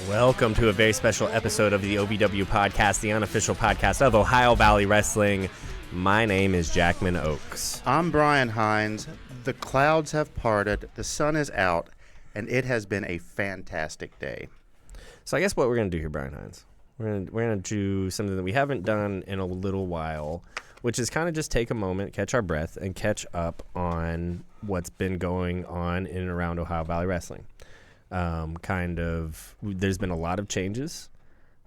Welcome to a very special episode of the OVW Podcast, the unofficial podcast of Ohio Valley Wrestling. My name is Jackman Oaks. I'm Brian Hines. The clouds have parted, the sun is out, and it has been a fantastic day. So I guess what we're going to do here, Brian Hines, we're gonna do something that we haven't done in a little while, which is kind of just take a moment, catch our breath, and catch up on what's been going on in and around Ohio Valley Wrestling. There's been a lot of changes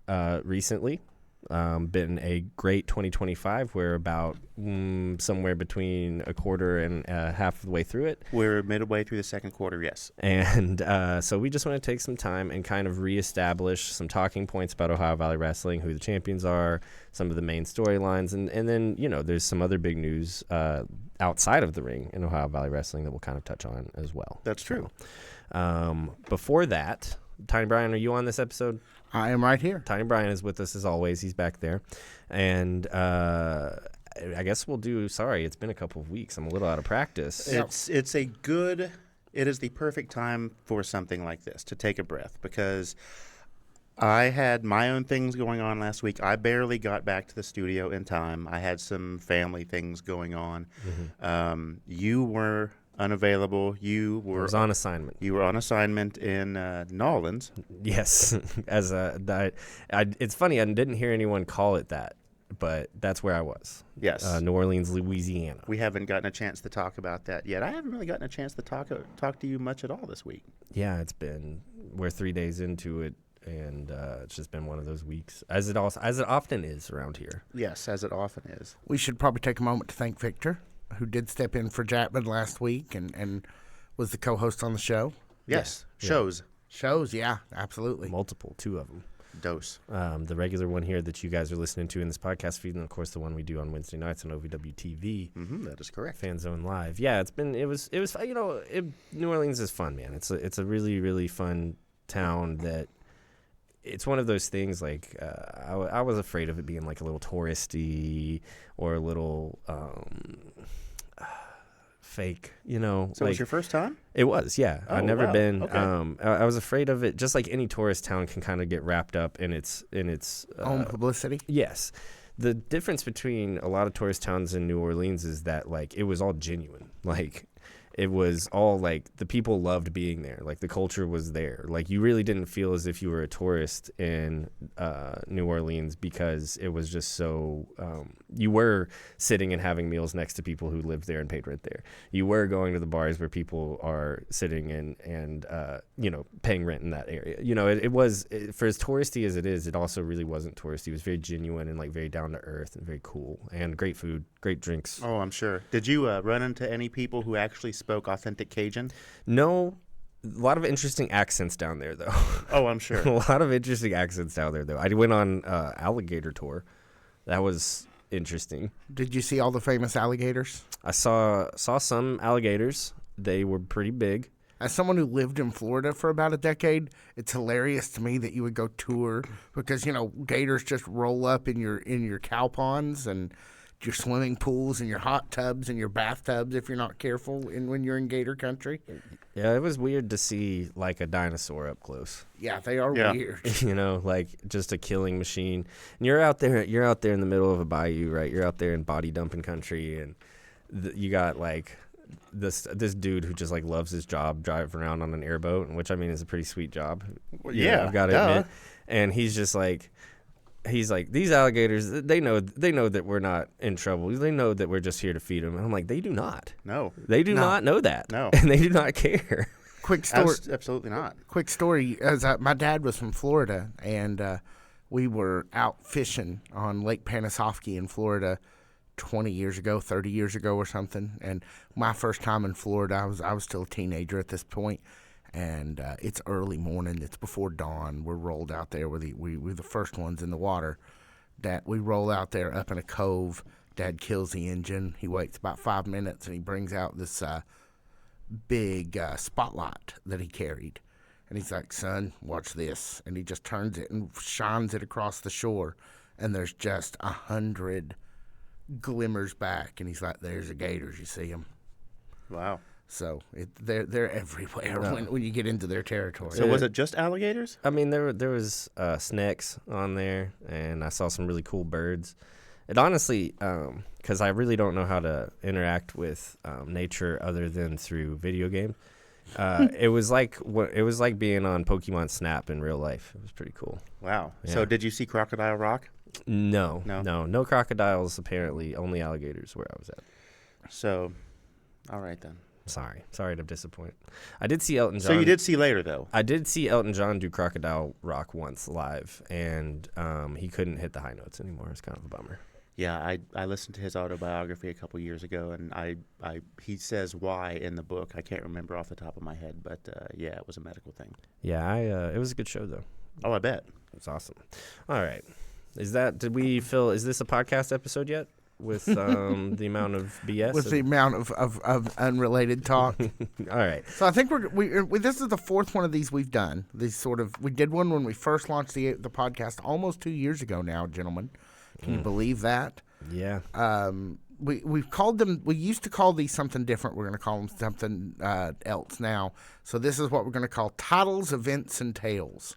recently. Been a great 2025. We're about somewhere between a quarter and half of the way through it. We're midway through the second quarter, yes. And so we just want to take some time and kind of reestablish some talking points about Ohio Valley Wrestling, who the champions are, some of the main storylines, and then, you know, there's some other big news outside of the ring in Ohio Valley Wrestling that we'll kind of touch on as well. That's true. Before that, Tiny Brian, are you on this episode? I am right here. Tiny Brian is with us as always. He's back there. And I guess we'll do, sorry, it's been a couple of weeks. I'm a little out of practice. It is the perfect time for something like this, to take a breath, because I had my own things going on last week. I barely got back to the studio in time. I had some family things going on. Mm-hmm. You were unavailable. I was on assignment. You were on assignment in Nolans. Yes. It's funny, I didn't hear anyone call it that, but that's where I was. Yes. New Orleans, Louisiana. We haven't gotten a chance to talk about that yet. I haven't really gotten a chance to talk to you much at all this week. Yeah, we're 3 days into it, and it's just been one of those weeks, as it often is around here. Yes, as it often is. We should probably take a moment to thank Victor, who did step in for Jackman last week and was the co-host on the show. Yes. Yeah. Shows, yeah, absolutely. Multiple, 2 of them. Dose. The regular one here that you guys are listening to in this podcast feed, and of course the one we do on Wednesday nights on OVW TV. Mm-hmm, that is correct. Fan Zone Live. Yeah, it was you know, New Orleans is fun, man. It's a really, really fun town that it's one of those things, like, I was afraid of it being like a little touristy or a little fake, you know. So it was your first time? It was, yeah. Oh, I've never been. Okay. I was afraid of it, just like any tourist town can kind of get wrapped up in its own publicity. Yes. The difference between a lot of tourist towns in New Orleans is that, like, it was all genuine. Like, it was all, like, the people loved being there. Like, the culture was there. Like, you really didn't feel as if you were a tourist in New Orleans, because it was just so you were sitting and having meals next to people who lived there and paid rent there. You were going to the bars where people are sitting and you know, paying rent in that area. You know, it was, for as touristy as it is, it also really wasn't touristy. It was very genuine and, like, very down to earth and very cool, and great food, great drinks. Oh, I'm sure. Did you run into any people who actually spoke authentic Cajun? No. A lot of interesting accents down there, though. Oh, I'm sure. A lot of interesting accents down there, though. I went on alligator tour. That was interesting. Did you see all the famous alligators? I saw some alligators. They were pretty big. As someone who lived in Florida for about a decade, it's hilarious to me that you would go tour, because, you know, gators just roll up in your cow ponds and your swimming pools and your hot tubs and your bathtubs if you're not careful when you're in gator country. Yeah, it was weird to see, like, a dinosaur up close. Yeah, they are weird. You know, like, just a killing machine. And you're out there in the middle of a bayou, right? You're out there in body dumping country, and you got, like, this dude who just, like, loves his job, driving around on an airboat, which, I mean, is a pretty sweet job. Yeah, I've got to admit. And he's just like, these alligators, they know that we're not in trouble. They know that we're just here to feed them. And I'm like, they do not. No. They do not know that. No. And they do not care. Quick story. Absolutely not. Quick story. My dad was from Florida, and we were out fishing on Lake Panasoffkee in Florida 20 years ago, 30 years ago or something. And my first time in Florida, I was still a teenager at this point. And it's early morning. It's before dawn. We're rolled out there. We're the first ones in the water. That we roll out there up in a cove. Dad kills the engine. He waits about 5 minutes, and he brings out this big spotlight that he carried. And he's like, "Son, watch this." And he just turns it and shines it across the shore. And there's just 100 glimmers back. And he's like, "There's the gators. You see them?" Wow. So they're everywhere when you get into their territory. So was it just alligators? I mean, there was snakes on there, and I saw some really cool birds. It honestly, because I really don't know how to interact with nature other than through video games. It was like being on Pokemon Snap in real life. It was pretty cool. Wow. Yeah. So did you see Crocodile Rock? No crocodiles. Apparently, only alligators where I was at. So, all right then. Sorry to disappoint. I did see Elton John. So you did see later, though. I did see Elton John do Crocodile Rock once live, and he couldn't hit the high notes anymore. It's kind of a bummer. Yeah, I listened to his autobiography a couple years ago, and he says why in the book. I can't remember off the top of my head, but yeah, it was a medical thing. Yeah, it was a good show though. Oh, I bet. It was awesome. All right, is this a podcast episode yet? With the amount of BS? With the amount of unrelated talk. All right. So I think this is the fourth one of these we've done. We did one when we first launched the podcast almost 2 years ago now, gentlemen. Can you believe that? Yeah. We've called them. We used to call these something different. We're going to call them something else now. So this is what we're going to call titles, events, and tales.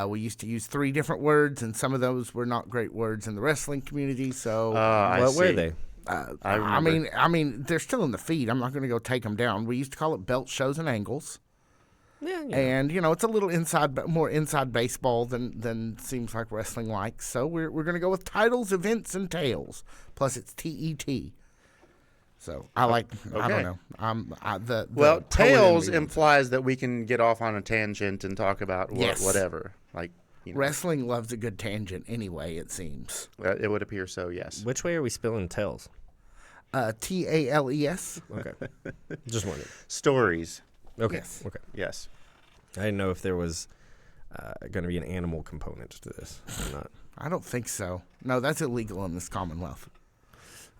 We used to use 3 different words, and some of those were not great words in the wrestling community. So what were they? I mean, they're still in the feed. I'm not going to go take them down. We used to call it belt shows and angles. Yeah. And it's a little more inside baseball than seems like wrestling likes. So we're going to go with titles, events, and tales. Plus it's TET. So I like. Okay. I don't know. Well, tales implies that we can get off on a tangent and talk about whatever. Like wrestling loves a good tangent anyway. It seems. It would appear so. Yes. Which way are we spelling tails? TALES. Okay. Just wondering. Stories. Okay. Yes. Okay. Yes. I didn't know if there was going to be an animal component to this or not. I don't think so. No, that's illegal in this Commonwealth.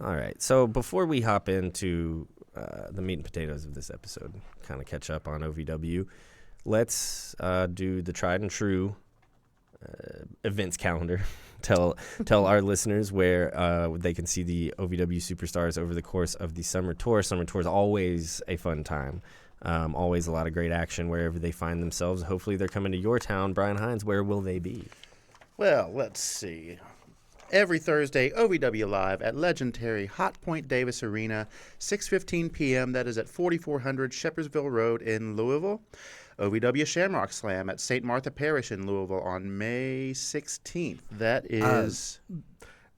All right. So before we hop into the meat and potatoes of this episode, kind of catch up on OVW, let's do the tried and true events calendar. Tell our listeners where they can see the OVW superstars over the course of the summer tour. Summer tour is always a fun time. Always a lot of great action wherever they find themselves. Hopefully they're coming to your town. Brian Hines, where will they be? Well, let's see. Every Thursday, OVW Live at legendary Hotpoint Davis Arena, 6:15 p.m. That is at 4400 Shepherdsville Road in Louisville. OVW Shamrock Slam at St. Martha Parish in Louisville on May 16th. That is...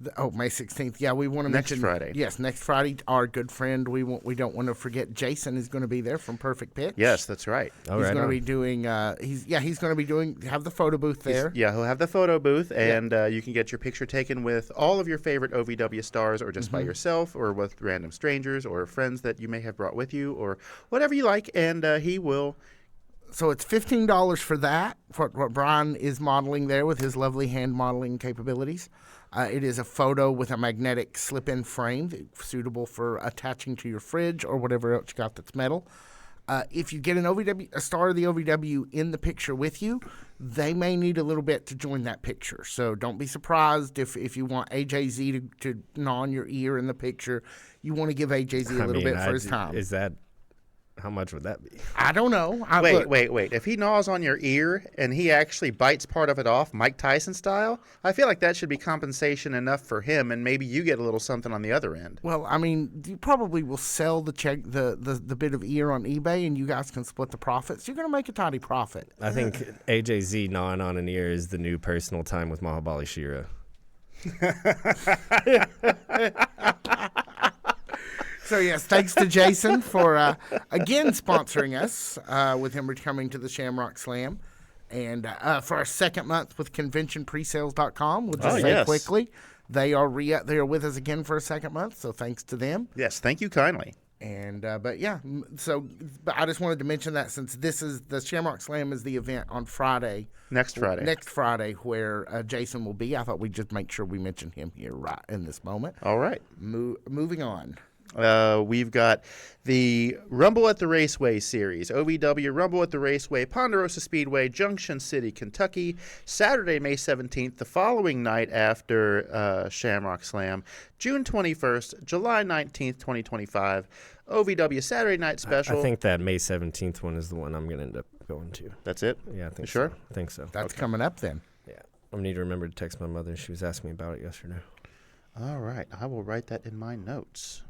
May 16th. Yeah, we want to mention next Friday. Yes, next Friday. Our good friend. We don't want to forget. Jason is going to be there from Perfect Pitch. Yes, that's right. He's going to be doing. He's going to be doing. Have the photo booth there. He'll have the photo booth, and you can get your picture taken with all of your favorite OVW stars, or just by yourself, or with random strangers, or friends that you may have brought with you, or whatever you like. And he will. So it's $15 for that, for what Brian is modeling there with his lovely hand modeling capabilities. It is a photo with a magnetic slip-in frame suitable for attaching to your fridge or whatever else you got that's metal. If you get a star of the OVW in the picture with you, they may need a little bit to join that picture. So don't be surprised if you want AJZ to gnaw on your ear in the picture. You want to give AJZ a little bit for his time. Is that... How much would that be? I don't know. Wait. If he gnaws on your ear and he actually bites part of it off, Mike Tyson style, I feel like that should be compensation enough for him, and maybe you get a little something on the other end. Well, I mean, you probably will sell the bit of ear on eBay, and you guys can split the profits. You're going to make a tidy profit. I think AJZ gnawing on an ear is the new personal time with Mahabali Shira. So, yes, thanks to Jason for, again, sponsoring us with him coming to the Shamrock Slam. And for our second month with conventionpresales.com, we'll just say quickly, they are with us again for a second month, so thanks to them. Yes, thank you kindly. And but I just wanted to mention that since this is the Shamrock Slam is the event on Friday. Next Friday, where Jason will be. I thought we'd just make sure we mention him here right in this moment. All right. Moving on. We've got the Rumble at the Raceway series, OVW Rumble at the Raceway, Ponderosa Speedway, Junction City, Kentucky, Saturday, May 17th, the following night after Shamrock Slam, June 21st, July 19th, 2025, OVW Saturday Night Special. I think that May 17th one is the one I'm going to end up going to. That's it? Yeah, I think sure? so. I think so. That's coming up then. Yeah. I need to remember to text my mother. She was asking me about it yesterday. All right. I will write that in my notes.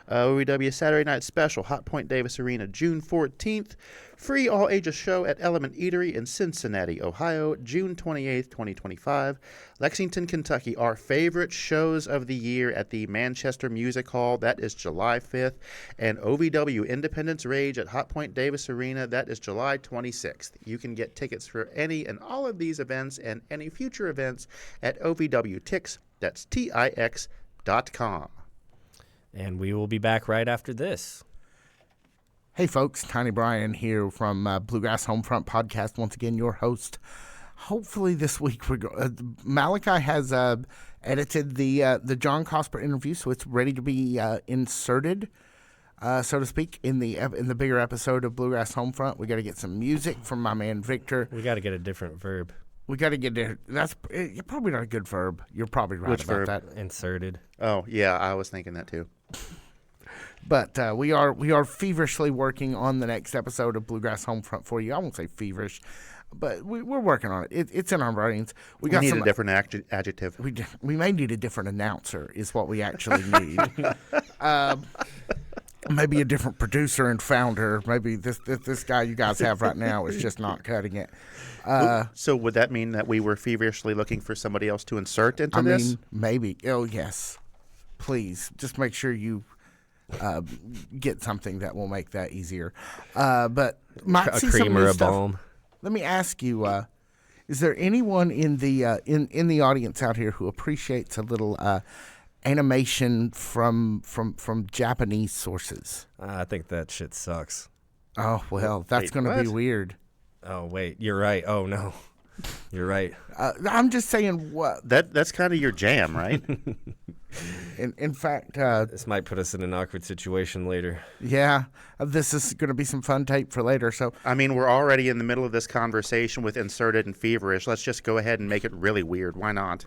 OVW Saturday Night Special, Hotpoint Davis Arena, June 14th. Free all-ages show at Element Eatery in Cincinnati, Ohio, June 28th, 2025. Lexington, Kentucky, our favorite shows of the year at the Manchester Music Hall. That is July 5th. And OVW Independence Rage at Hotpoint Davis Arena. That is July 26th. You can get tickets for any and all of these events and any future events at OVW Tix. That's TIX.com. And we will be back right after this. Hey, folks. Tiny Brian here from Bluegrass Homefront Podcast. Once again, your host. Hopefully this week, Malachi has edited the John Cosper interview, so it's ready to be inserted, so to speak, in the bigger episode of Bluegrass Homefront. We got to get some music from my man Victor. We got to get a different verb. We got to get there. That's probably not a good verb. You're probably right about that. Inserted. Oh, yeah, I was thinking that too. But we are feverishly working on the next episode of Bluegrass Homefront for you. I won't say feverish, but we're working on it. It's in our brains. We need a different adjective. We may need a different announcer is what we actually need. Maybe a different producer and founder. Maybe this guy you guys have right now is just not cutting it. So would that mean that we were feverishly looking for somebody else to insert into this? I mean, maybe. Oh, yes. Please, just make sure you get something that will make that easier. But might see some new stuff. Balm. Let me ask you: is there anyone in the audience out here who appreciates a little animation from Japanese sources? I think that shit sucks. Oh well, that's going to be weird. Oh wait, you're right. Oh no, you're right. I'm just saying what. That's kind of your jam, right? In fact, this might put us in an awkward situation later. Yeah, this is going to be some fun tape for later. So I mean, we're already in the middle of this conversation with inserted and feverish. Let's just go ahead and make it really weird. Why not?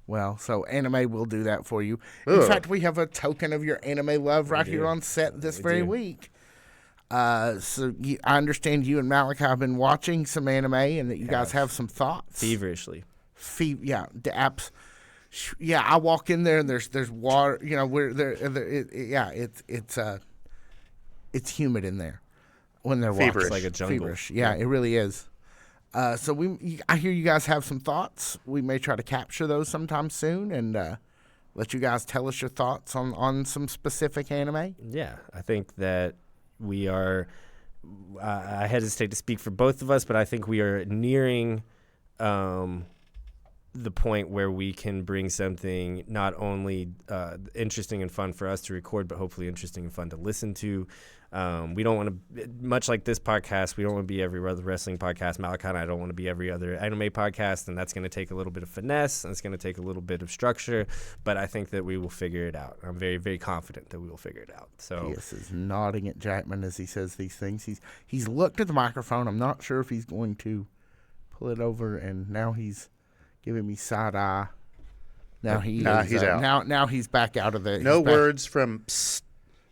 Well, so anime will do that for you. In fact, we have a token of your anime love right here on set this very week. So I understand you and Malachi have been watching some anime and that you guys have some thoughts. Feverishly. Yeah, the apps. Yeah, I walk in there and there's water. You know, we're there. It's humid in there when they're watching. It's like a jungle. Feverish. Yeah, it really is. So I hear you guys have some thoughts. We may try to capture those sometime soon and let you guys tell us your thoughts on some specific anime. Yeah, I think that we are. I hesitate to speak for both of us, but I think we are nearing the point where we can bring something not only interesting and fun for us to record, but hopefully interesting and fun to listen to. We don't want to, much like this podcast, we don't want to be every other wrestling podcast. Malachi and I don't want to be every other anime podcast, and that's going to take a little bit of finesse, and it's going to take a little bit of structure, but I think that we will figure it out. I'm very, very confident that we will figure it out. So P.S. is nodding at Jackman as he says these things. He's looked at the microphone. I'm not sure if he's going to pull it over, and now he's giving me side eye. Now he's out. Now he's back out of the. No words from. Psst.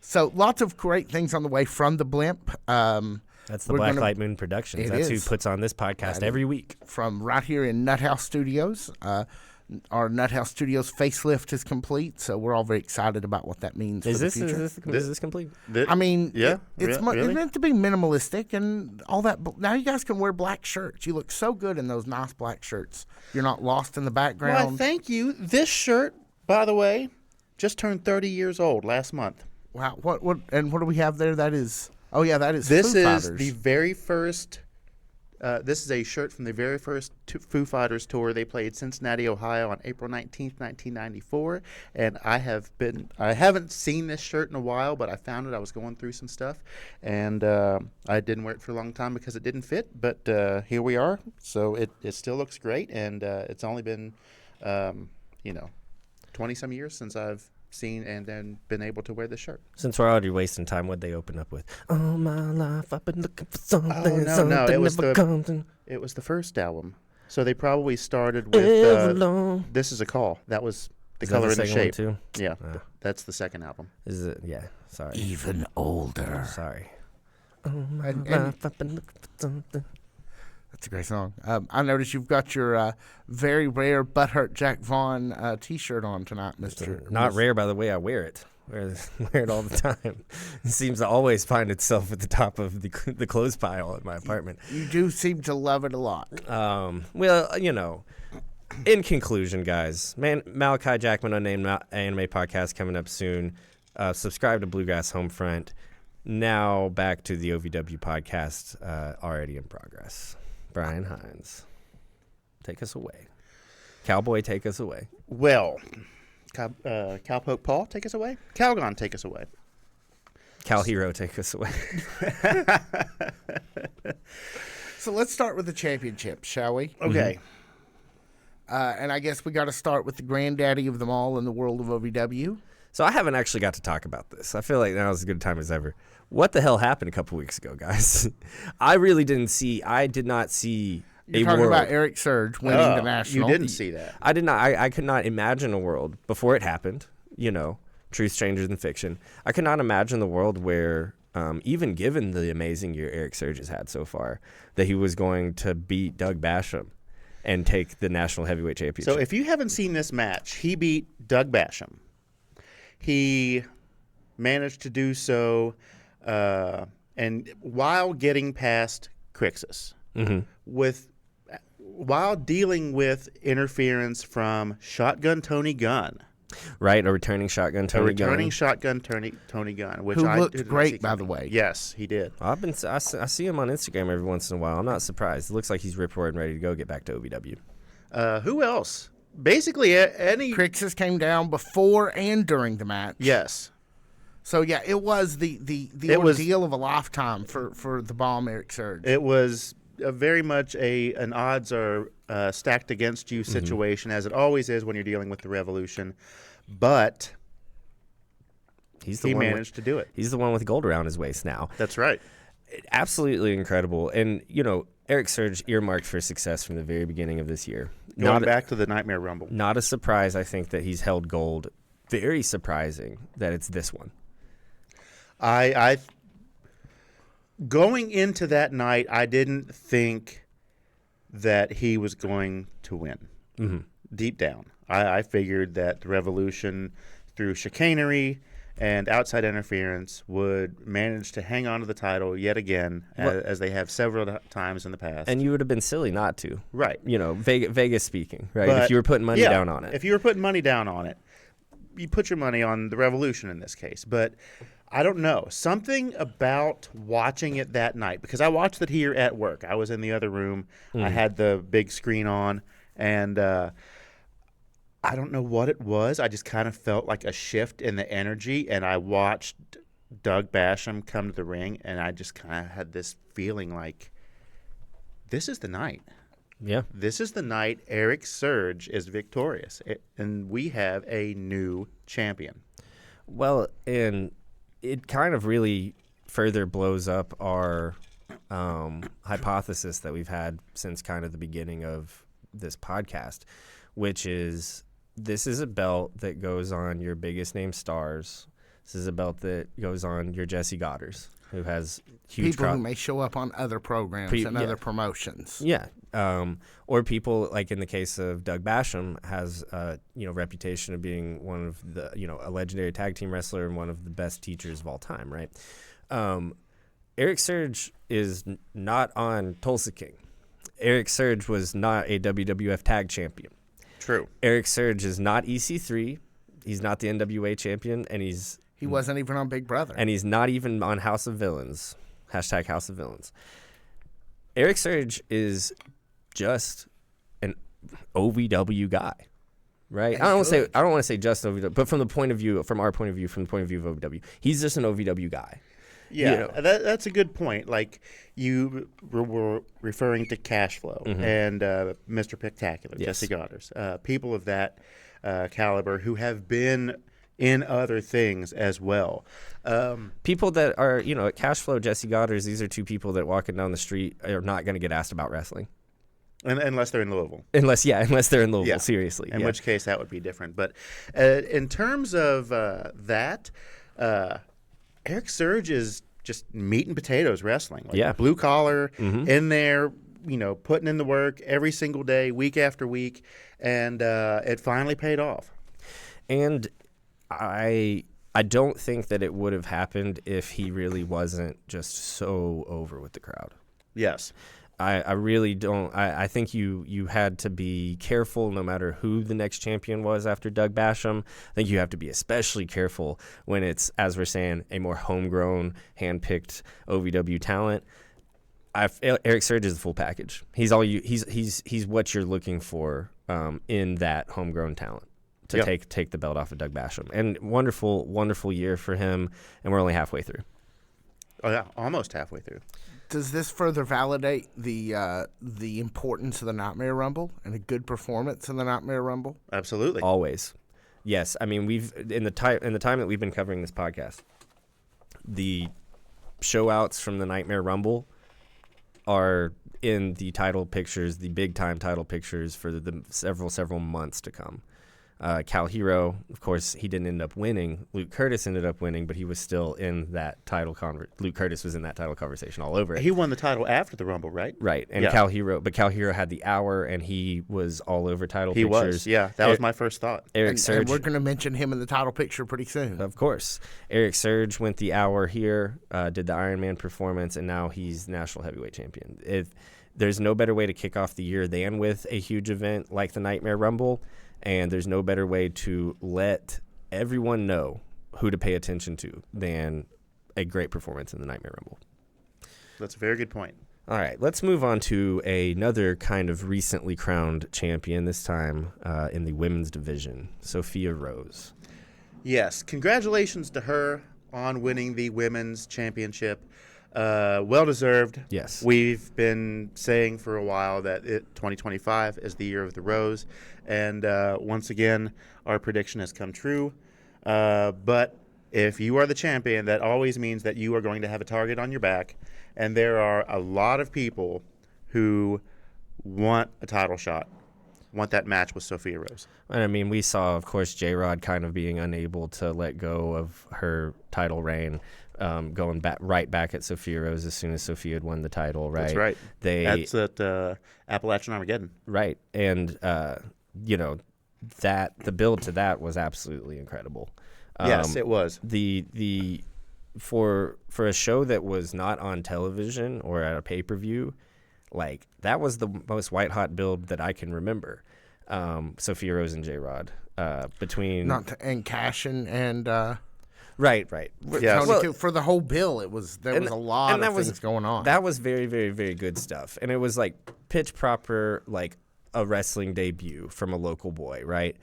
So lots of great things on the way from the blimp. That's the Black Light Moon Productions. That's who puts on this podcast every week. From right here in Nut House Studios. Our Nut House Studios facelift is complete, so we're all very excited about what that means for the future. Is this complete? I mean, yeah, it's meant to be minimalistic and all that. Now you guys can wear black shirts. You look so good in those nice black shirts. You're not lost in the background. Well, thank you. This shirt, by the way, just turned 30 years old last month. Wow. What do we have there? That is. Oh yeah, that is. This Foo is Fighters. the very first. This is a shirt from the very first Foo Fighters tour. They played Cincinnati, Ohio on April 19th, 1994. And I haven't seen this shirt in a while, but I found it. I was going through some stuff. And I didn't wear it for a long time because it didn't fit. But here we are. So it still looks great. And it's only been, 20-some years since I've seen and then been able to wear the shirt. Since we're already wasting time, what'd they open up with? All my life I've been looking for something. No. It was the first album. So they probably started with This Is a Call. That was The Color and the Shape. Too? Yeah, that's the second album. Is it? Yeah. Sorry. Even older. Sorry. And that's a great song. I noticed you've got your very rare Butthurt Jack Vaughn T-shirt on tonight, Mr. Not rare, by the way. I wear it. Wear it all the time. It seems to always find itself at the top of the clothes pile at my apartment. You do seem to love it a lot. Well, in conclusion, guys, Malachi Jackman Unnamed Anime Podcast coming up soon. Subscribe to Bluegrass Homefront. Now back to the OVW Podcast, already in progress. Brian Hines, take us away. Cowboy, take us away. Well, Cowpoke Paul, take us away. Calgon, take us away. Cal Hero, take us away. So let's start with the championship, shall we? Okay. And I guess we got to start with the granddaddy of them all in the world of OVW. So I haven't actually got to talk about this. I feel like now is as good a time as ever. What the hell happened a couple weeks ago, guys? I did not see You're talking about Eric Surge winning the national. You didn't see that. I did not. I could not imagine a world before it happened. Truth stranger than fiction. I could not imagine the world where, even given the amazing year Eric Surge has had so far, that he was going to beat Doug Basham and take the national heavyweight championship. So if you haven't seen this match, he beat Doug Basham. He managed to do so, and while getting past Crixus, while dealing with interference from Shotgun Tony Gunn. Right, a returning Shotgun Tony Gunn. Tony Gunn, which who looked great, by the way. Yes, he did. I see him on Instagram every once in a while. I'm not surprised. It looks like he's rip roaring ready to go get back to OVW. Who else? Basically, any Crixus came down before and during the match. Yes. So yeah, it was the ordeal of a lifetime for the bomb Eric Surge. It was very much an odds are stacked against you situation, as it always is when you're dealing with the Revolution. But he managed to do it. He's the one with gold around his waist now. That's right. Absolutely incredible. And, Eric Surge earmarked for success from the very beginning of this year. Going back to the Nightmare Rumble. Not a surprise, I think, that he's held gold. Very surprising that it's this one. Going into that night, I didn't think that he was going to win. Deep down, I figured that the Revolution, through chicanery and outside interference, would manage to hang on to the title yet again, as they have several times in the past. And you would have been silly not to. Right. Vegas speaking, right? But, if you were putting money down on it. If you were putting money down on it, you put your money on the Revolution in this case. But I don't know. Something about watching it that night, because I watched it here at work. I was in the other room. I had the big screen on, and I don't know what it was. I just kind of felt like a shift in the energy, and I watched Doug Basham come to the ring, and I just kind of had this feeling like, this is the night. Yeah. This is the night Eric Surge is victorious, and we have a new champion. Well, and it kind of really further blows up our hypothesis that we've had since kind of the beginning of this podcast, which is this is a belt that goes on your biggest name stars. This is a belt that goes on your Jesse Godders, who has huge people who may show up on other programs and other promotions. Yeah. Or people, like in the case of Doug Basham, has reputation of being one of the, a legendary tag team wrestler and one of the best teachers of all time, right? Eric Surge is not on Tulsa King. Eric Surge was not a WWF tag champion. True. Eric Surge is not EC3. He's not the NWA champion, and he wasn't even on Big Brother. And he's not even on House of Villains. # House of Villains. Eric Surge is just an OVW guy, right? I don't want to say just OVW, but from our point of view, from the point of view of OVW, he's just an OVW guy. Yeah, that's a good point. Like you were referring to Cash Flow and Mr. Spectacular, yes. Jesse Godders, people of that caliber who have been in other things as well. People that are, at Cash Flow, Jesse Goddard's, these are two people that walking down the street are not going to get asked about wrestling. Unless they're in Louisville. Unless they're in Louisville, Yeah. seriously. In which case that would be different. But in terms of that, Eric Surge is just meat and potatoes wrestling. Like blue collar, in there, putting in the work every single day, week after week, and it finally paid off. And I don't think that it would have happened if he really wasn't just so over with the crowd. Yes. I really don't. I think you had to be careful no matter who the next champion was after Doug Basham. I think you have to be especially careful when it's, as we're saying, a more homegrown, handpicked OVW talent. Eric Surge is the full package. He's what you're looking for in that homegrown talent to take the belt off of Doug Basham. And wonderful year for him, and we're only halfway through. Oh yeah, almost halfway through. Does this further validate the importance of the Nightmare Rumble and a good performance in the Nightmare Rumble? Absolutely. Always. Yes. I mean, we've in the time that we've been covering this podcast, the show outs from the Nightmare Rumble are in the title pictures, the big time title pictures for the several months to come. Cal Hero, of course, he didn't end up winning. Luke Curtis ended up winning, but he was still in that title Luke Curtis was in that title conversation all over it. He won the title after the Rumble, right? Right. And Cal Hero had the hour, and he was all over title pictures. He was, yeah. That was my first thought. Eric Surge. And we're going to mention him in the title picture pretty soon. Of course. Eric Surge went the hour here, did the Iron Man performance, and now he's national heavyweight champion. There's no better way to kick off the year than with a huge event like the Nightmare Rumble. And there's no better way to let everyone know who to pay attention to than a great performance in the Nightmare Rumble. That's a very good point. All right, let's move on to another kind of recently crowned champion, this time in the women's division, Sophia Rose. Yes, congratulations to her on winning the women's championship. Well-deserved. Yes. We've been saying for a while that 2025 is the year of the Rose, and once again, our prediction has come true. But if you are the champion, that always means that you are going to have a target on your back, and there are a lot of people who want a title shot, want that match with Sophia Rose. And I mean, we saw, of course, J-Rod kind of being unable to let go of her title reign. Going right back at Sophia Rose as soon as Sophia had won the title, right? That's right. That's at Appalachian Armageddon. Right. And, the build to that was absolutely incredible. Yes, it was. For a show that was not on television or at a pay-per-view, like, that was the most white-hot build that I can remember. Sophia Rose and J-Rod. And Cashin and... Right. Yeah. For the whole bill, there was a lot of things going on. That was very, very, very good stuff. And it was like pitch proper, like a wrestling debut from a local boy, right?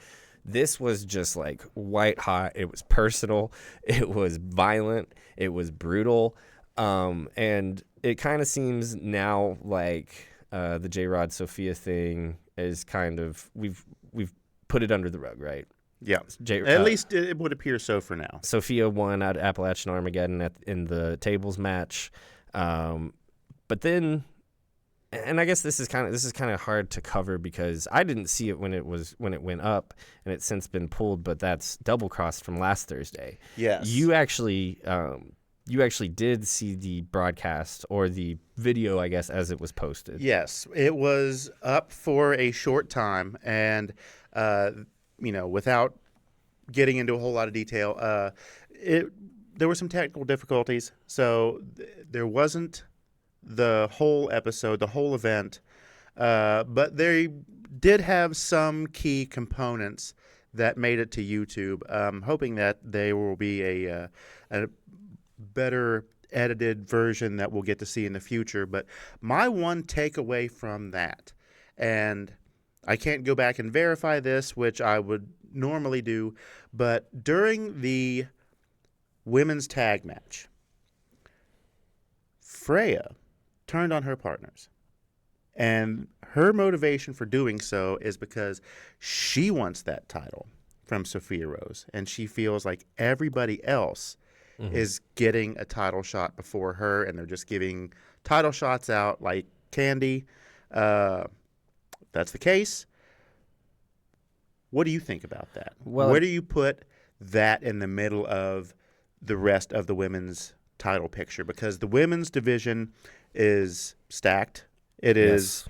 This was just like white hot. It was personal. It was violent. It was brutal. And it kind of seems now like the J-Rod Sophia thing is kind of, we've put it under the rug, right? Yeah, at least it would appear so for now. Sophia won at Appalachian Armageddon in the tables match, but then, and I guess this is kind of hard to cover because I didn't see it when it went up, and it's since been pulled. But that's double crossed from last Thursday. Yes, you actually did see the broadcast or the video, I guess, as it was posted. Yes, it was up for a short time, and without getting into a whole lot of detail, there were some technical difficulties, so there wasn't the whole episode, the whole event, but they did have some key components that made it to YouTube. Hoping that there will be a better edited version that we'll get to see in the future. But my one takeaway from that, and I can't go back and verify this, which I would normally do, but during the women's tag match, Freya turned on her partners. And her motivation for doing so is because she wants that title from Sophia Rose, and she feels like everybody else is getting a title shot before her, and they're just giving title shots out like candy. That's the case. What do you think about that? Well, where do you put that in the middle of the rest of the women's title picture? Because the women's division is stacked. It is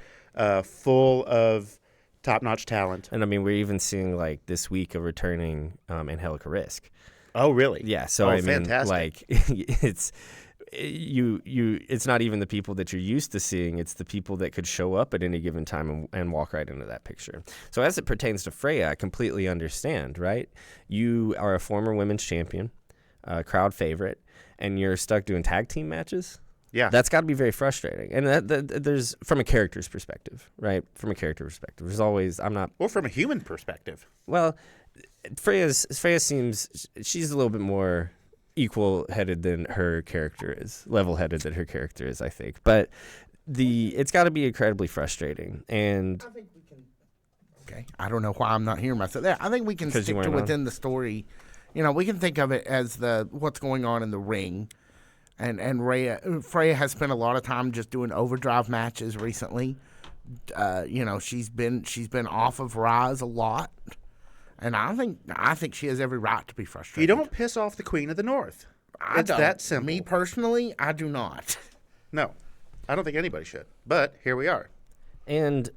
full of top-notch talent. And I mean, we're even seeing like this week a returning Angelica Risk. Oh, really? Yeah. So I mean, fantastic. like it's not even the people that you're used to seeing. It's the people that could show up at any given time and walk right into that picture. So as it pertains to Freya, I completely understand, right? You are a former women's champion, crowd favorite, and you're stuck doing tag team matches. Yeah. That's got to be very frustrating. And there's, from a character's perspective, right? From a character perspective, there's always, Or from a human perspective. Well, Freya seems, she's a little bit more equal-headed than her character is, level-headed than her character is, I think. But it's got to be incredibly frustrating. And I think we can. Okay, I don't know why I'm not hearing myself there. I think we can stick to within the story. You know, we can think of it as what's going on in the ring. And Freya has spent a lot of time just doing overdrive matches recently. You know, she's been off of Rise a lot. And I think she has every right to be frustrated. You don't piss off the Queen of the North. It's that simple. Me personally, I do not. No, I don't think anybody should. But here we are. And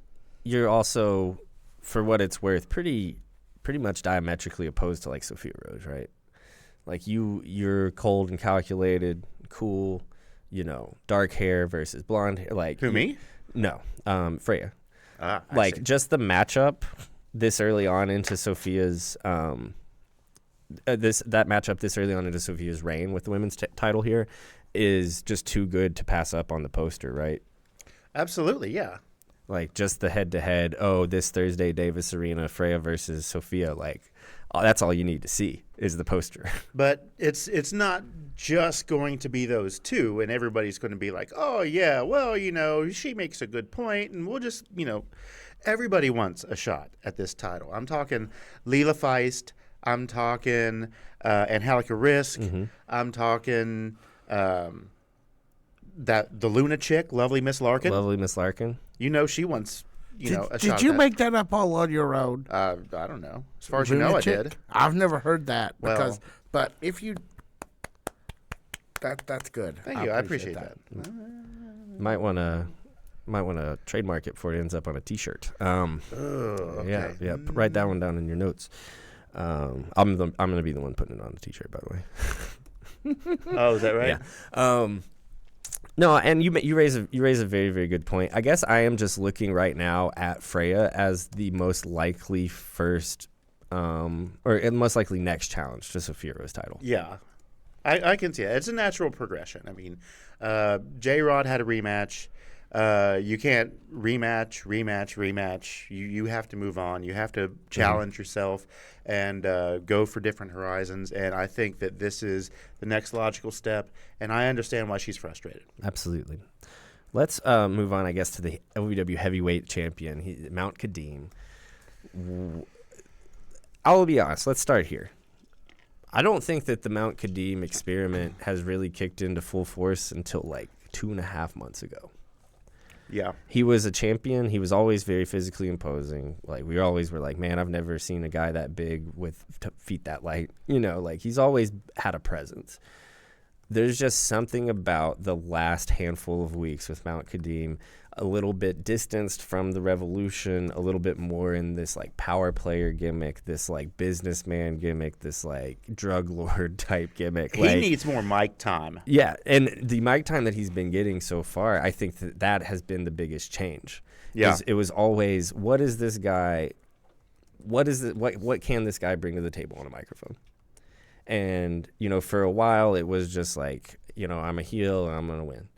you're also, for what it's worth, pretty much diametrically opposed to like Sophia Rose, right? Like you're cold and calculated, cool, you know, dark hair versus blonde hair. Like Who, me? No, Freya. I like see. just the matchup this early on into Sophia's that matchup this early on into Sophia's reign with the women's title here is just too good to pass up on the poster, right? Absolutely, yeah. Like just the head-to-head, this Thursday, Davis Arena, Freya versus Sophia, like that's all you need to see is the poster. But it's not just going to be those two, and everybody's going to be like, oh, yeah, well, you know, she makes a good point, and we'll just, you know, everybody wants a shot at this title. I'm talking Leela Feist. I'm talking Angelica Risk. Mm-hmm. I'm talking the Luna chick, Lovely Miss Larkin. Lovely Miss Larkin. You know she wants, a shot. Did you make that up all on your own? I don't know. As far as you know, I did. I've never heard that. Well, but if you, that's good. Thank you. I appreciate that. Might want to trademark it before it ends up on a T-shirt. Okay. Yeah. Write that one down in your notes. I'm gonna be the one putting it on the T-shirt, by the way. Oh, is that right? Yeah. No, and you raise a very, very good point. I guess I am just looking right now at Freya as the most likely first, or most likely next challenge to Sophia Rose title. Yeah. I can see it. It's a natural progression. I mean, J-Rod had a rematch. You can't rematch. You have to move on. You have to challenge yourself and go for different horizons. And I think that this is the next logical step. And I understand why she's frustrated. Absolutely. Let's move on, I guess, to the OVW heavyweight champion, Mount Kadeem. I'll be honest. Let's start here. I don't think that the Mount Kadeem experiment has really kicked into full force until like 2.5 months ago. Yeah. He was a champion. He was always very physically imposing. Like we always were like, man, I've never seen a guy that big with feet that light. You know, like he's always had a presence. There's just something about the last handful of weeks with Mount Kadeem, a little bit distanced from the Revolution, a little bit more in this like power player gimmick, this like businessman gimmick, this like drug lord type gimmick. He needs more mic time. Yeah, and the mic time that he's been getting so far, I think that has been the biggest change. Yeah. It was always, what is this guy, what can this guy bring to the table on a microphone? And, you know, for a while it was just like, you know, I'm a heel and I'm going to win.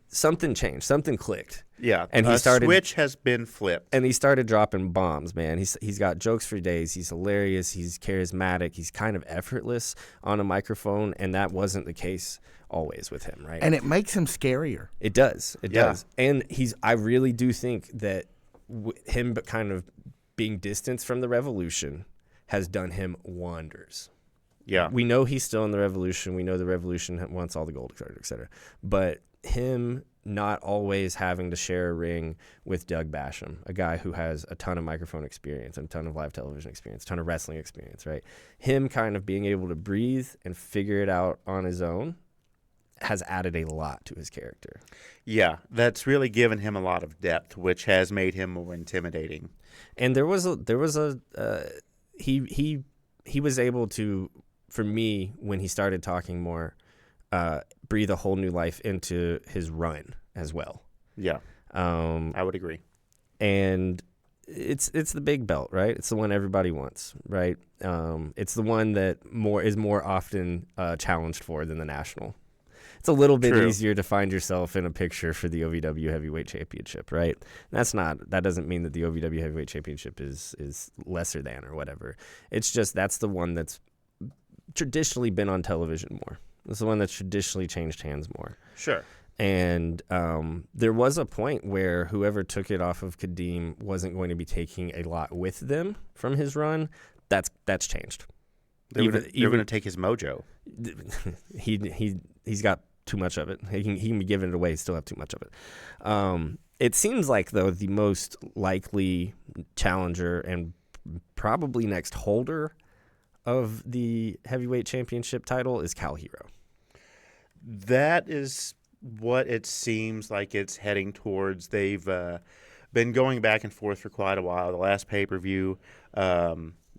Something changed. Something clicked. Yeah, and a switch has been flipped. And he started dropping bombs, man. He's got jokes for days. He's hilarious. He's charismatic. He's kind of effortless on a microphone, and that wasn't the case always with him, right? And it makes him scarier. It does. It does. And I really do think that him kind of being distanced from the Revolution has done him wonders. Yeah. We know he's still in the Revolution. We know the Revolution wants all the gold, et cetera, et cetera. But him not always having to share a ring with Doug Basham, a guy who has a ton of microphone experience and a ton of live television experience, a ton of wrestling experience, right? Him kind of being able to breathe and figure it out on his own has added a lot to his character. Yeah, that's really given him a lot of depth, which has made him more intimidating. And he was able to, for me, when he started talking more, breathe a whole new life into his run as well. Yeah, I would agree. And it's the big belt, right? It's the one everybody wants, right? It's the one that is more often challenged for than the national. It's a little bit easier to find yourself in a picture for the OVW Heavyweight Championship, right? That doesn't mean that the OVW Heavyweight Championship is lesser than or whatever. It's just that's the one that's traditionally been on television more. It's the one that's traditionally changed hands more. Sure. And there was a point where whoever took it off of Kadeem wasn't going to be taking a lot with them from his run. That's changed. They're going to take his mojo. He's got too much of it. He can be giving it away, still have too much of it. It seems like, though, the most likely challenger and probably next holder of the heavyweight championship title is Cal Hero. That is what it seems like it's heading towards. They've been going back and forth for quite a while. The last pay-per-view,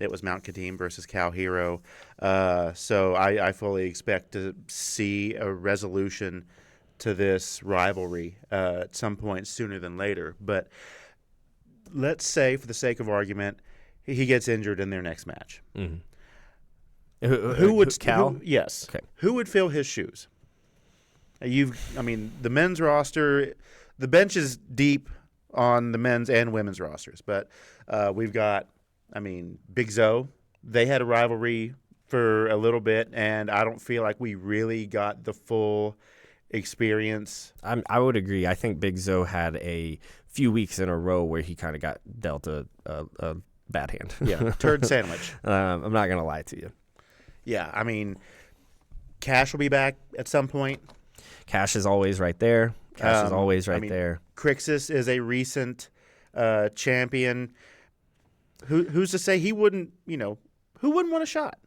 it was Mount Kadeem versus Cal Hero. So I fully expect to see a resolution to this rivalry at some point sooner than later. But let's say, for the sake of argument, he gets injured in their next match. Mm-hmm. Who would Cal? Yes. Okay. Who would fill his shoes? The men's roster, the bench is deep on the men's and women's rosters, but we've got, Big Zo. They had a rivalry for a little bit, and I don't feel like we really got the full experience. I would agree. I think Big Zo had a few weeks in a row where he kind of got dealt a bad hand. Yeah, turd sandwich. I'm not going to lie to you. Yeah, Cash will be back at some point. Cash is always right there. Cash is always right there. Crixus is a recent champion. Who's to say he wouldn't, who wouldn't want a shot?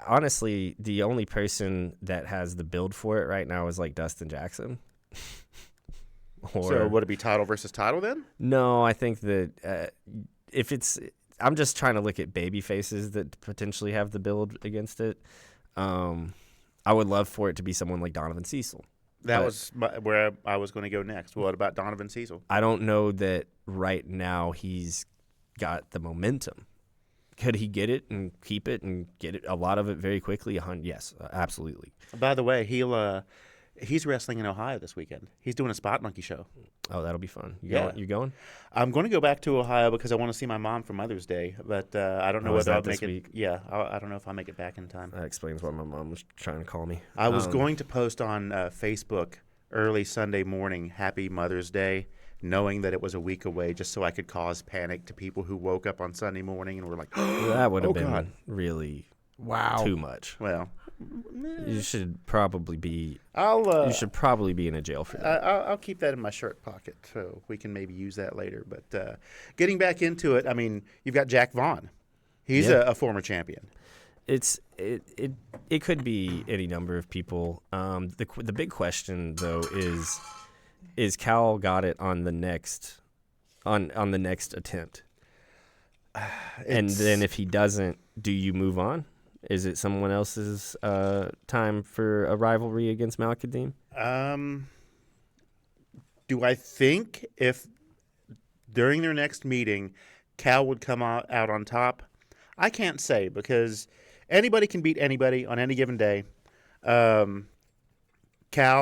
Honestly, the only person that has the build for it right now is like Dustin Jackson. So would it be title versus title then? No, I think that I'm just trying to look at baby faces that potentially have the build against it. I would love for it to be someone like Donovan Cecil. That was where I was going to go next. What about Donovan Cecil? I don't know that right now he's got the momentum. Could he get it and keep it and get it, a lot of it very quickly? Yes, absolutely. By the way, he's wrestling in Ohio this weekend. He's doing a Spot Monkey show. Oh, that'll be fun. You going? I'm going to go back to Ohio because I want to see my mom for Mother's Day, but I don't know whether I'll make it. Yeah, I don't know if I'll make it back in time. That explains why my mom was trying to call me. I was going to post on Facebook early Sunday morning, Happy Mother's Day, knowing that it was a week away, just so I could cause panic to people who woke up on Sunday morning and were like, that would have been God. Really Wow. too much. Well, you should probably be. You should probably be in a jail for that. I'll keep that in my shirt pocket so we can maybe use that later. But getting back into it, you've got Jack Vaughn. He's a former champion. It could be any number of people. The big question though is Cal got it on the next on the next attempt, and then if he doesn't, do you move on? Is it someone else's time for a rivalry against Malkadim? Do I think if during their next meeting, Cal would come out on top? I can't say because anybody can beat anybody on any given day. Cal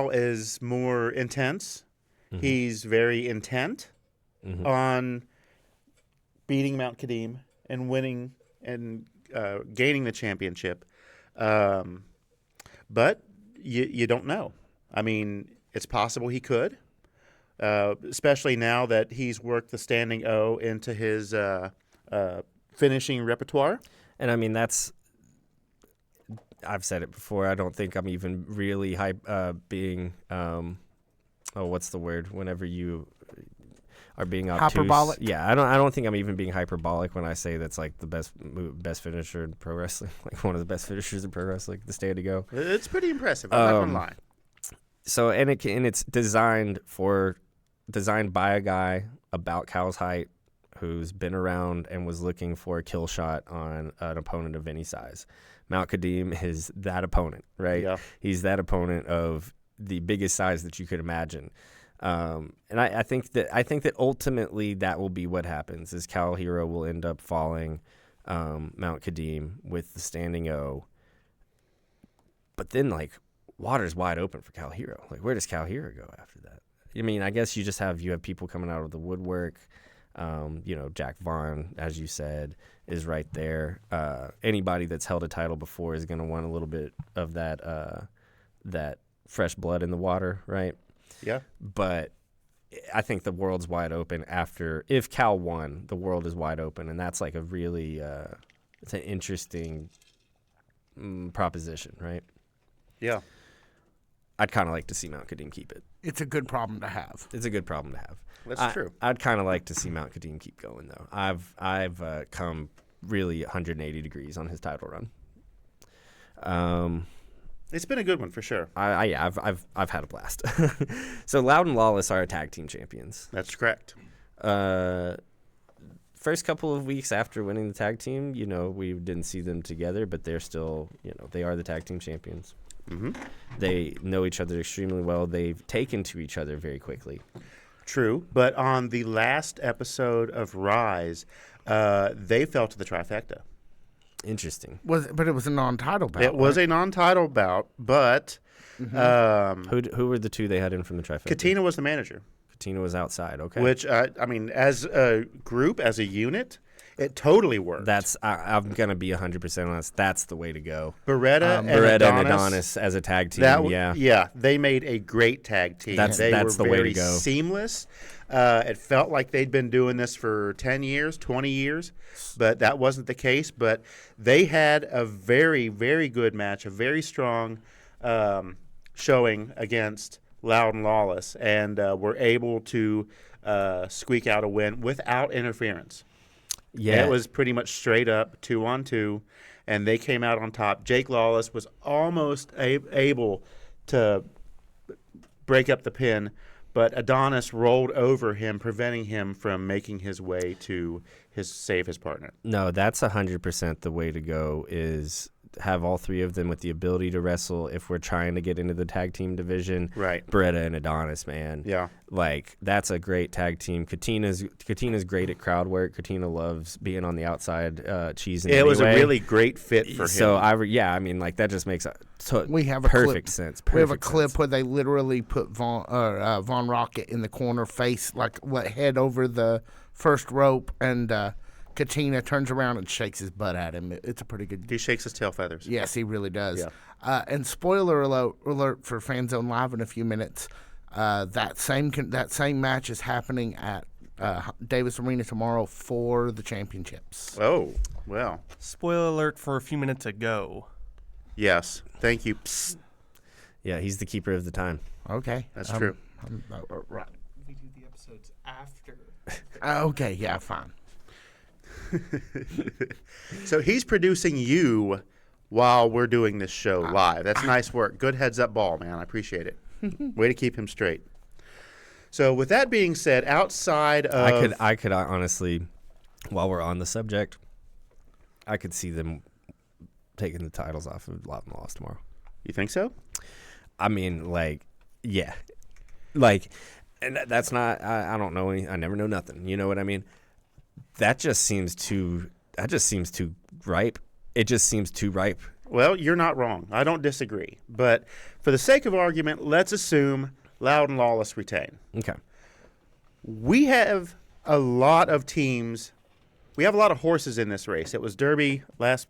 is more intense. Mm-hmm. He's very intent on beating Mount Kadeem and winning and gaining the championship. But you don't know. It's possible he could, especially now that he's worked the standing O into his finishing repertoire. And I mean, I've said it before. I don't think I'm even really being, what's the word? Whenever you are being obtuse. Hyperbolic? Yeah, I don't think I'm even being hyperbolic when I say that's like the best finisher in pro wrestling, like one of the best finishers in pro wrestling this day to go. It's pretty impressive. I'm not gonna lie. So it's designed by a guy about Cal's height, who's been around and was looking for a kill shot on an opponent of any size. Mount Kadim is that opponent, right? Yeah. He's that opponent of the biggest size that you could imagine. And I think that ultimately that will be what happens, is Cal Hero will end up falling Mount Kadim with the standing O. But then, like, water's wide open for Cal Hero. Like, where does Cal Hero go after that? I mean, I guess you have people coming out of the woodwork. Jack Vaughn, as you said, is right there. Anybody that's held a title before is going to want a little bit of that fresh blood in the water, right? Yeah. But I think the world's wide open if Cal won, the world is wide open, and that's like a really it's an interesting proposition, right? Yeah. I'd kind of like to see Mount Kadim keep it. It's a good problem to have. It's a good problem to have. That's true. I'd kind of like to see Mount Kadim keep going, though. I've come really 180 degrees on his title run. It's been a good one for sure. I've had a blast. So Loud and Lawless are our tag team champions. That's correct. First couple of weeks after winning the tag team, we didn't see them together, but they're still, they are the tag team champions. Mm-hmm. They know each other extremely well. They've taken to each other very quickly. True, but on the last episode of Rise, they fell to the trifecta. Interesting. But it was a non-title bout. It was a non-title bout, but Who were the two they had in from the trifecta? Katina was the manager. Katina was outside. Okay. Which as a group, as a unit, it totally worked. I'm gonna be 100% honest. That's the way to go. Beretta and Adonis as a tag team. Yeah, they made a great tag team. That's the way to go. Seamless. It felt like they'd been doing this for 10 years, 20 years, but that wasn't the case. But they had a very, very good match, a very strong showing against Loud and Lawless, and were able to squeak out a win without interference. Yeah, it was pretty much straight up 2-on-2, and they came out on top. Jake Lawless was almost able to break up the pin, but Adonis rolled over him, preventing him from making his way to save his partner. No, that's 100% the way to go, is have all three of them with the ability to wrestle if we're trying to get into the tag team division. Right. Beretta and Adonis, man. Yeah. Like, that's a great tag team. Katina's great at crowd work. Katina loves being on the outside cheesing. It was a really great fit for him. So, that just makes perfect sense. We have a clip where they literally put Von Rocket in the corner, face, head over the first rope, and Katina turns around and shakes his butt at him. It's a pretty good. He shakes his tail feathers. Yes, he really does. Yeah. And spoiler alert for FanZone Live in a few minutes. That same match is happening at Davis Arena tomorrow for the championships. Oh, well. Spoiler alert for a few minutes ago. Yes. Thank you. Psst. Yeah, he's the keeper of the time. Okay. That's true. Right. We do the episodes after. Okay, yeah, fine. So he's producing you while we're doing this show live. That's nice work. Good heads up ball, man. I appreciate it. Way to keep him straight. So with that being said, outside of I could honestly, while we're on the subject, I could see them taking the titles off of Loud and Lawless tomorrow. You think so? I mean, yeah. And that's not, I don't know I never know nothing. You know what I mean? That just seems too ripe. It just seems too ripe. Well, you're not wrong. I don't disagree. But for the sake of argument, let's assume Loud and Lawless retain. Okay. We have a lot of teams. We have a lot of horses in this race. It was Derby last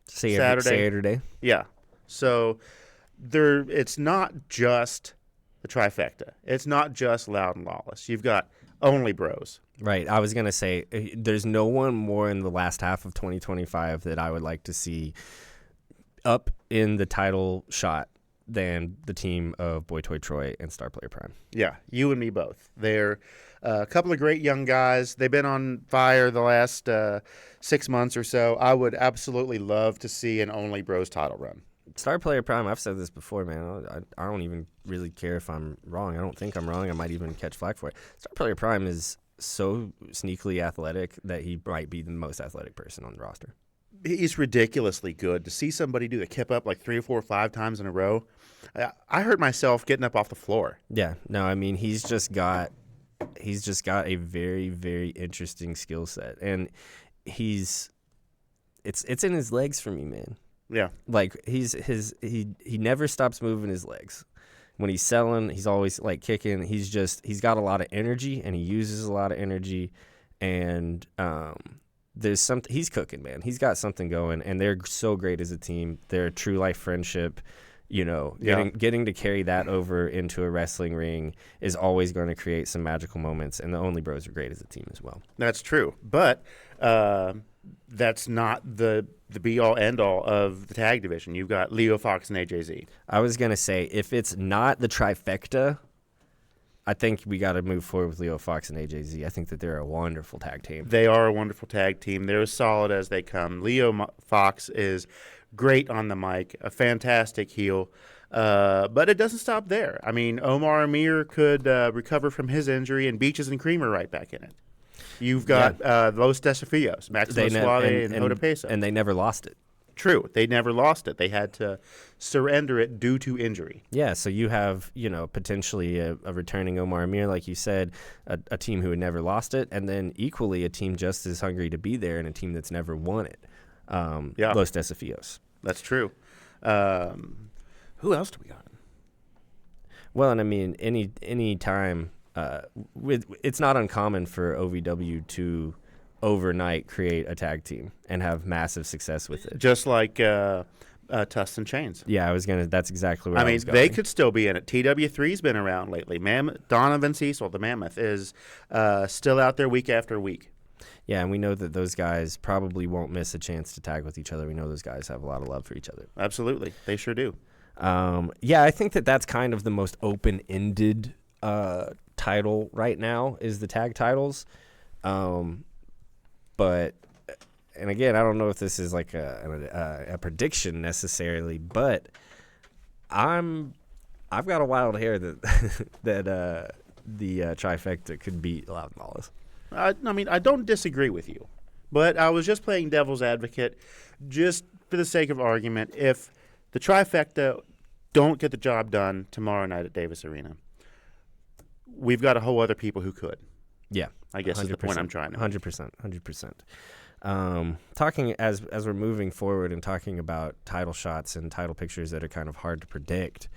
Saturday. Yeah. So it's not just the trifecta. It's not just Loud and Lawless. You've got Only bros. Right. I was going to say there's no one more in the last half of 2025 that I would like to see up in the title shot than the team of Boy Toy Troy and Star Player Prime. Yeah, you and me both. They're a couple of great young guys. They've been on fire the last 6 months or so. I would absolutely love to see an Only Bros title run. Star Player Prime, I've said this before, man. I don't even really care if I'm wrong. I don't think I'm wrong. I might even catch flack for it. Star Player Prime is so sneakily athletic that he might be the most athletic person on the roster. He's ridiculously good. To see somebody do the kip up like 3 or 4 or 5 times in a row, I hurt myself getting up off the floor. Yeah, no, I mean he's just got a very, very interesting skill set, and it's in his legs for me, man. Yeah, Like he never stops moving his legs. When he's selling, he's always like kicking. He's got a lot of energy, and he uses a lot of energy, and there's something he's cooking, man. He's got something going, and they're so great as a team. They're a true life friendship. You know, getting to carry that over into a wrestling ring is always going to create some magical moments, and the Only Bros are great as a team as well. that's true. But that's not the be-all, end-all of the tag division. You've got Leo Fox and AJZ. I was going to say, if it's not the trifecta, I think we got to move forward with Leo Fox and AJZ. I think that they're a wonderful tag team. They are a wonderful tag team. They're as solid as they come. Leo Fox is great on the mic, a fantastic heel. But it doesn't stop there. I mean, Omar Amir could recover from his injury, and Beaches and Cream are right back in it. You've got Los Desafios, Maximo Suave, and Hoda Peso. And they never lost it. True. They never lost it. They had to surrender it due to injury. Yeah, so you have, potentially a returning Omar Amir, like you said, a team who had never lost it, and then equally a team just as hungry to be there and a team that's never won it. Los Desafios. That's true. Who else do we got? Well, and I mean, any time it's not uncommon for OVW to overnight create a tag team and have massive success with it. Just like Tuss and Chains. Yeah, that's exactly where I was going. They could still be in it. TW3's been around lately. Donovan Cecil, the Mammoth, is still out there week after week. Yeah, and we know that those guys probably won't miss a chance to tag with each other. We know those guys have a lot of love for each other. Absolutely. They sure do. I think that's kind of the most open-ended title right now is the tag titles. But, and again, I don't know if this is like a prediction necessarily, but I've got a wild hair that the trifecta could beat Loud and Lawless. I mean, I don't disagree with you, but I was just playing devil's advocate just for the sake of argument. If the trifecta don't get the job done tomorrow night at Davis Arena, we've got a whole other people who could. Yeah. I guess is the point I'm trying to make. 100%. Talking as we're moving forward and talking about title shots and title pictures that are kind of hard to predict,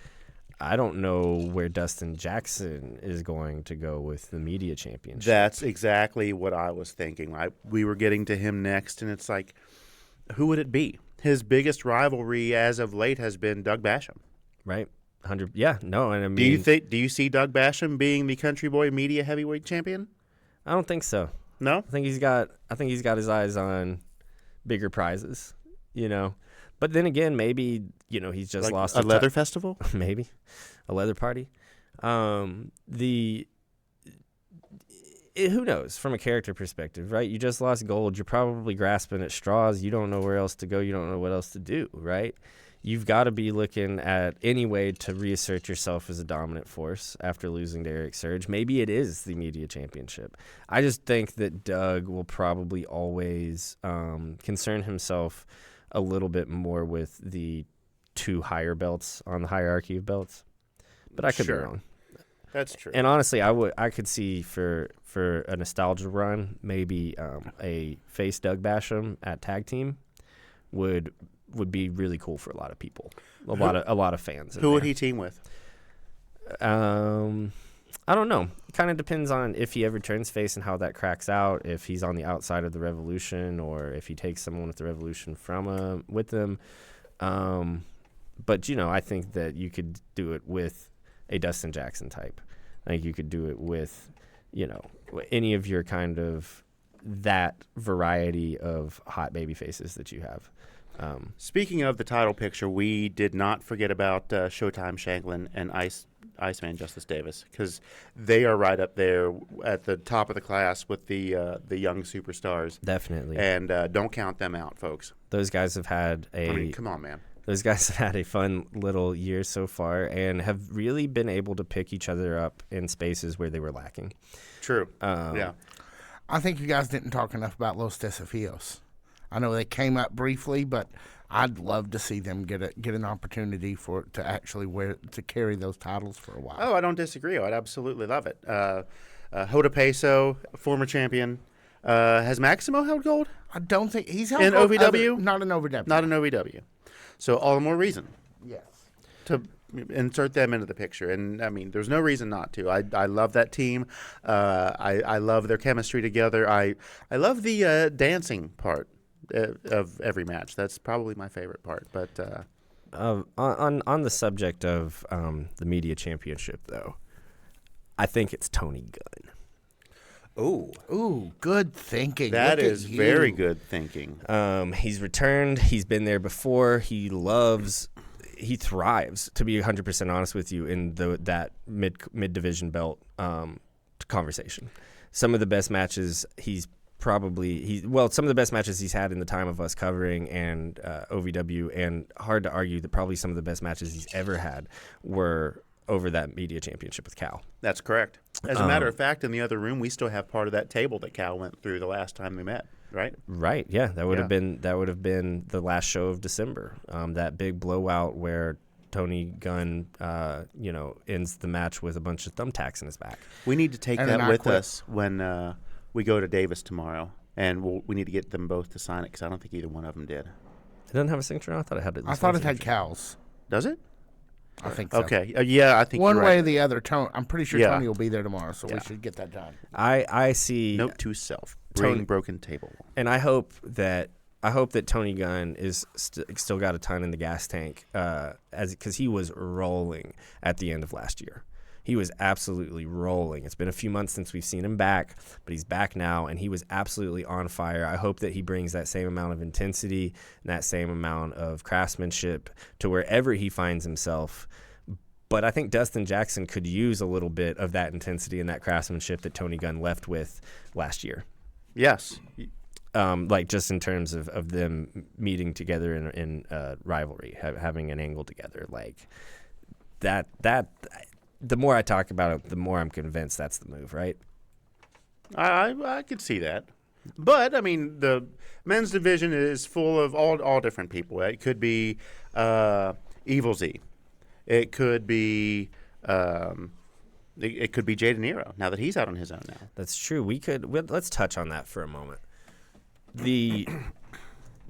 I don't know where Dustin Jackson is going to go with the media championship. That's exactly what I was thinking. We were getting to him next, and it's like, who would it be? His biggest rivalry as of late has been Doug Basham. Right? 100. Yeah, no, and I mean, do you see Doug Basham being the Country Boy media heavyweight champion? I don't think so. No? I think he's got his eyes on bigger prizes, But then again, maybe, he's just like lost a leather festival? Maybe a leather party. Who knows from a character perspective, right? You just lost gold. You're probably grasping at straws. You don't know where else to go. You don't know what else to do, right? You've got to be looking at any way to reassert yourself as a dominant force after losing to Eric Surge. Maybe it is the media championship. I just think that Doug will probably always concern himself a little bit more with the 2 higher belts on the hierarchy of belts. But I could be wrong. That's true. And honestly, I could see for a nostalgia run, maybe a face Doug Basham at tag team would be really cool for a lot of people, a lot of fans. Who would he team with? I don't know. It kind of depends on if he ever turns face and how that cracks out. If he's on the outside of the Revolution, or if he takes someone with the Revolution with them. But I think that you could do it with a Dustin Jackson type. I think you could do it with, any of your kind of that variety of hot baby faces that you have. Speaking of the title picture, we did not forget about Showtime Shanklin and Iceman Justice Davis, because they are right up there at the top of the class with the young superstars. Definitely. And don't count them out, folks. Those guys have had come on, man. Those guys have had a fun little year so far and have really been able to pick each other up in spaces where they were lacking. True. Yeah. I think you guys didn't talk enough about Los Desafios. I know they came up briefly, but I'd love to see them get an opportunity to actually carry those titles for a while. Oh, I don't disagree. I'd absolutely love it. Hoda Peso, former champion. Has Maximo held gold? I don't think he's held in gold OVW. Not in OVW. Not in OVW. So all the more reason. Yes. To insert them into the picture. And, I mean, there's no reason not to. I love that team. I love their chemistry together. I love the dancing part of every match. That's probably my favorite part. But on the subject of the media championship, though, I think it's Tony Gunn. Ooh, good thinking. That is very good thinking. He's returned. He's been there before. He thrives, to be 100% honest with you, in that mid-division belt conversation. Some of the best matches some of the best matches he's had in the time of us covering and OVW, and hard to argue that probably some of the best matches he's ever had were over that media championship with Cal. That's correct. As a matter of fact, in the other room, we still have part of that table that Cal went through the last time we met, right? Right, yeah. That would have been the last show of December. That big blowout where Tony Gunn, ends the match with a bunch of thumbtacks in his back. We need to take that with us when we go to Davis tomorrow, and we need to get them both to sign it, because I don't think either one of them did. It doesn't have a signature on it? I thought it had. I thought it had Cal's. Does it? I think so. Okay. Yeah, I think one you're way right. or the other. I'm pretty sure Tony will be there tomorrow, so we should get that done. I see. Note to self: bring broken table. And I hope that Tony Gunn is still got a ton in the gas tank, because he was rolling at the end of last year. He was absolutely rolling. It's been a few months since we've seen him back, but he's back now, and he was absolutely on fire. I hope that he brings that same amount of intensity and that same amount of craftsmanship to wherever he finds himself. But I think Dustin Jackson could use a little bit of that intensity and that craftsmanship that Tony Gunn left with last year. Yes. Just in terms of them meeting together in rivalry, having an angle together. Like that the more I talk about it, the more I'm convinced that's the move, right? I could see that. But, I mean, the men's division is full of all different people. It could be Evil Z. It could be Jay De Niro, now that he's out on his own now. That's true. Let's touch on that for a moment. The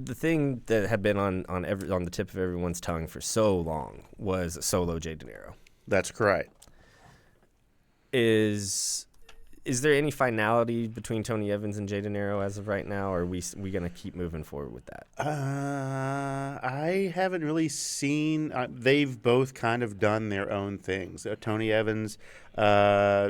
thing that had been on the tip of everyone's tongue for so long was solo Jay De Niro. That's correct. Is there any finality between Tony Evans and Jay De Niro as of right now, or are we going to keep moving forward with that? I haven't really seen. They've both kind of done their own things. Tony Evans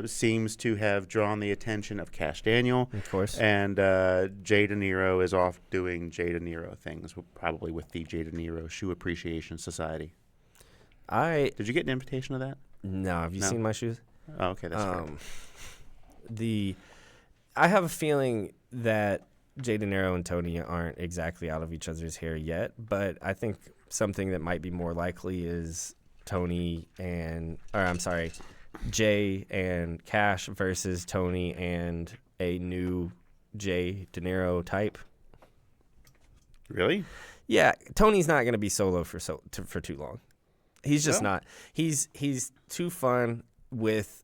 seems to have drawn the attention of Cash Daniel. Of course. And Jay De Niro is off doing Jay De Niro things, probably with the Jay De Niro Shoe Appreciation Society. Did you get an invitation to that? No. Have you seen my shoes? Oh, okay, that's right. I have a feeling that Jay De Niro and Tony aren't exactly out of each other's hair yet, but I think something that might be more likely is Jay and Cash versus Tony and a new Jay De Niro type. Really? Yeah, Tony's not going to be solo for too long. He's just not. He's too fun with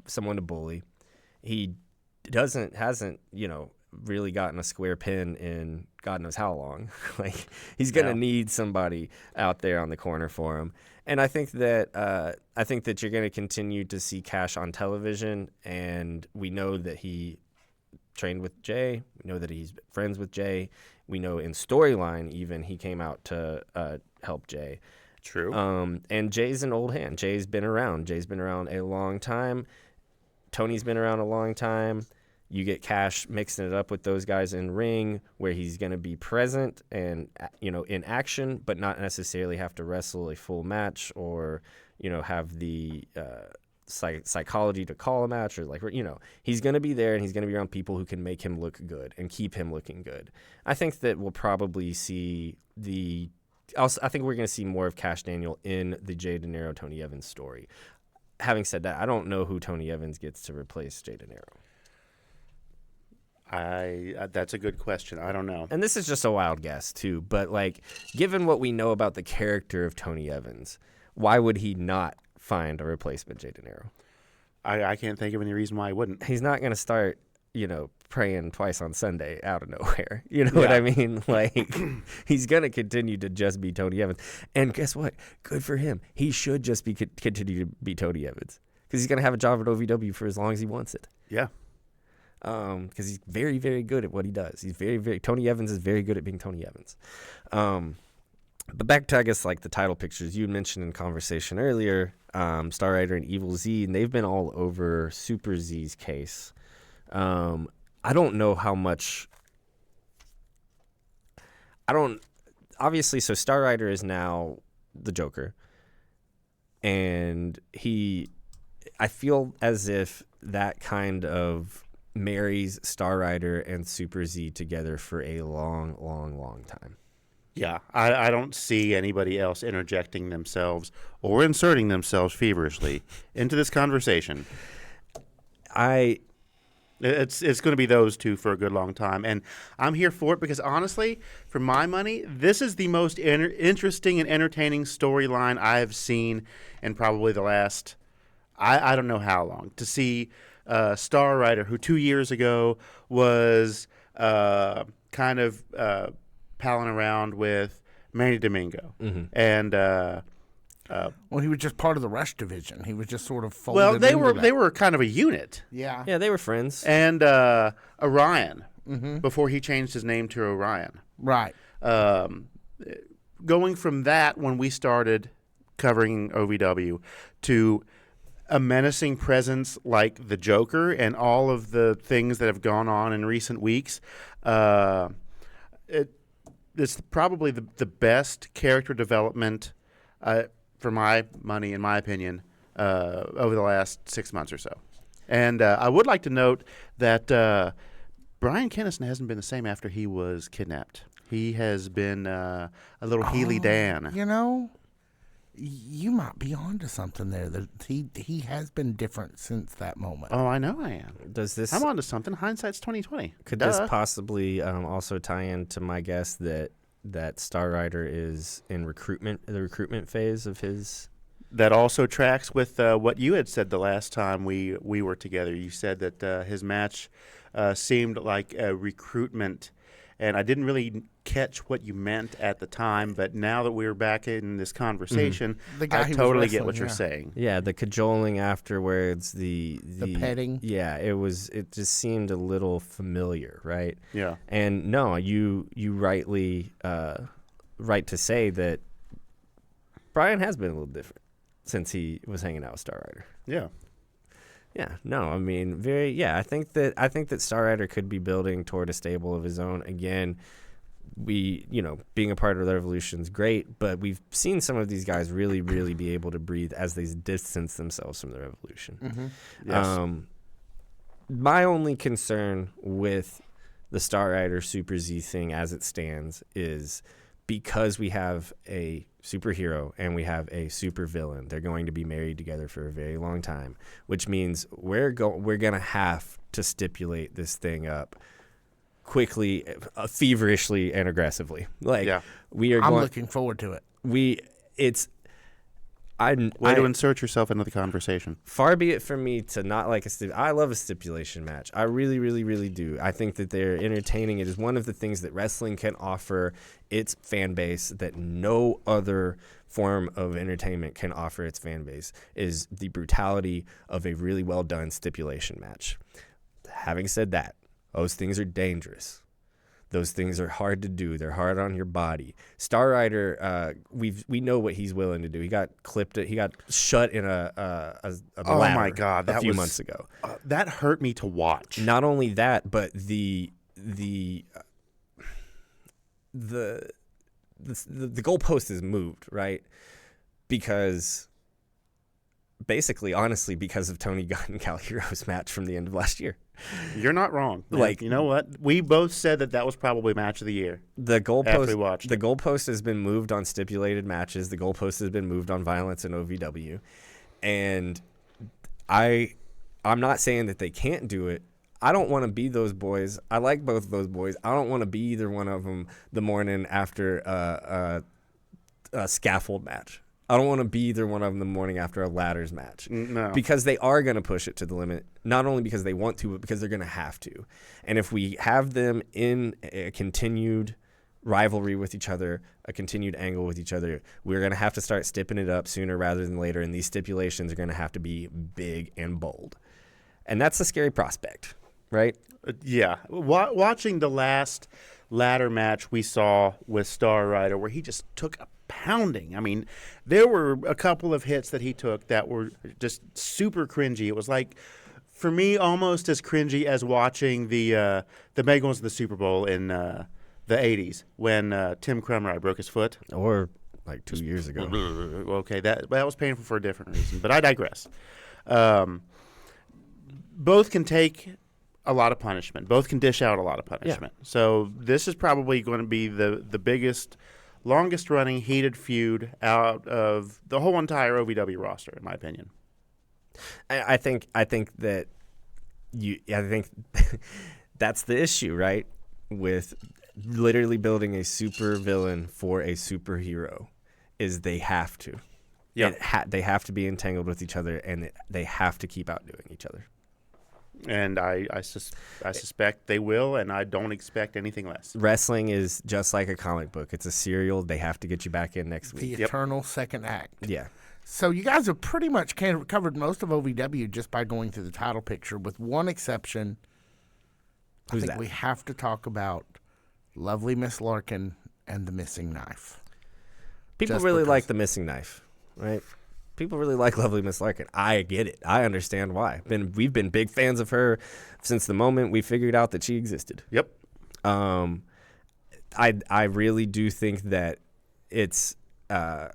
someone to bully. He hasn't really gotten a square pin in God knows how long. Like he's gonna need somebody out there on the corner for him. And I think that you're gonna continue to see Cash on television, and we know that he trained with Jay. We know that he's friends with Jay. We know in storyline even he came out to help Jay. True. And Jay's an old hand. Jay's been around a long time. Tony's been around a long time. You get Cash mixing it up with those guys in ring where he's going to be present and, in action, but not necessarily have to wrestle a full match or, have the psychology to call a match or he's going to be there and he's going to be around people who can make him look good and keep him looking good. I think that we'll probably see I think we're going to see more of Cash Daniel in the Jay De Niro, Tony Evans story. Having said that, I don't know who Tony Evans gets to replace Jay De Niro. That's a good question. I don't know. And this is just a wild guess too, but given what we know about the character of Tony Evans, why would he not find a replacement Jay De Niro? I can't think of any reason why he wouldn't. He's not going to start, praying twice on Sunday out of nowhere. You know what I mean? He's going to continue to just be Tony Evans. And guess what? Good for him. He should just continue to be Tony Evans because he's going to have a job at OVW for as long as he wants it. Yeah. Because he's very, very good at what he does. He's very, very Tony Evans is very good at being Tony Evans. But back to, I guess, the title pictures you mentioned in conversation earlier, Star Rider and Evil Z, and they've been all over Super Z's case. I don't know how much. Obviously, so Star Rider is now the Joker, and I feel as if that kind of marries Star Rider and Super Z together for a long, long, long time. Yeah, I don't see anybody else interjecting themselves or inserting themselves feverishly into this conversation. It's going to be those two for a good long time, and I'm here for it because honestly, for my money, this is the most interesting and entertaining storyline I've seen in probably the last I don't know how long. To see Star Rider, who 2 years ago was kind of palling around with Manny Domingo, and well, he was just part of the Rush division. He was just sort of folded. Well, they into were kind of a unit. Yeah. Yeah, they were friends. And Orion, before he changed his name to Orion. Right. Going from that, when we started covering OVW, to a menacing presence like the Joker and all of the things that have gone on in recent weeks, it's probably the best character development, for my money, in my opinion, over the last 6 months or so. And I would like to note that Brian Kennison hasn't been the same after he was kidnapped. He has been a little Healy Dan. You might be onto something there. That he has been different since that moment. Oh, I know I am. I'm onto something. Hindsight's 20/20. Could this possibly also tie into my guess that Star Rider is in the recruitment phase of his? That also tracks with what you had said the last time we were together. You said that his match seemed like a recruitment, and I didn't really catch what you meant at the time, but now that we're back in this conversation, I totally get what you're saying. Yeah, the cajoling afterwards, the petting. Yeah, it just seemed a little familiar, right? Yeah. And no, you rightly right to say that Brian has been a little different since he was hanging out with Star Rider. Yeah. Yeah, no, I mean, I think that Star Rider could be building toward a stable of his own. Again, being a part of the Revolution is great, but we've seen some of these guys really, really be able to breathe as they distance themselves from the Revolution. Yes. My only concern with the Star Rider Super Z thing as it stands is because we have a superhero and we have a super villain, they're going to be married together for a very long time, which means we're going to have to stipulate this thing up quickly, feverishly, and aggressively. I'm looking forward to it. Way to insert yourself into the conversation. Far be it from me to not like I love a stipulation match. I really, really, really do. I think that they're entertaining. It is one of the things that wrestling can offer its fan base that no other form of entertainment can offer its fan base, is the brutality of a really well done stipulation match. Having said that, those things are dangerous. Those things are hard to do. They're hard on your body. Star Rider, we know what he's willing to do. He got clipped. He got shut in a Oh ladder my God, a few months ago. That hurt me to watch. Not only that, but the goalpost is moved, right? Because basically, honestly, because of Tony Gunn and Cal Hero's match from the end of last year. You're not wrong. Man. Like, you know what? We both said that was probably match of the year. The After we watched goalpost has been moved on stipulated matches. The goalpost has been moved on violence and OVW. And I'm not saying that they can't do it. I don't want to be those boys. I like both of those boys. I don't want to be either one of them the morning after a scaffold match. I don't want to be either one of them the morning after a ladders match. No. Because they are going to push it to the limit, not only because they want to, but because they're going to have to. And if we have them in a continued rivalry with each other, a continued angle with each other, we're going to have to start stepping it up sooner rather than later, and these stipulations are going to have to be big and bold. And that's a scary prospect, right? Yeah. Watching the last ladder match we saw with Star Rider, where he just took a pounding. I mean, there were a couple of hits that he took that were just super cringy. It was like, for me, almost as cringy as watching the big ones in the Super Bowl in the 80s when Tim Krumrie broke his foot. Or like 2 years ago. Okay, that was painful for a different reason, but I digress. Both can take a lot of punishment. Both can dish out a lot of punishment. Yeah. So this is probably going to be the biggest, longest running heated feud out of the whole entire OVW roster, in my opinion. I think that's the issue, right? With literally building a super villain for a superhero, is they have to. Yeah. They have to be entangled with each other, and they have to keep outdoing each other. And I suspect they will, and I don't expect anything less. Wrestling is just like a comic book. It's a serial. They have to get you back in next week. The eternal second act. Yeah. So you guys have pretty much covered most of OVW just by going through the title picture, with one exception. Who's I think that? we have to talk about lovely Miss Larkin and the missing knife. People really like the missing knife, right? People really like lovely Miss Larkin. I get it. I understand why. We've been big fans of her since the moment we figured out that she existed. Yep. I really do think that it's a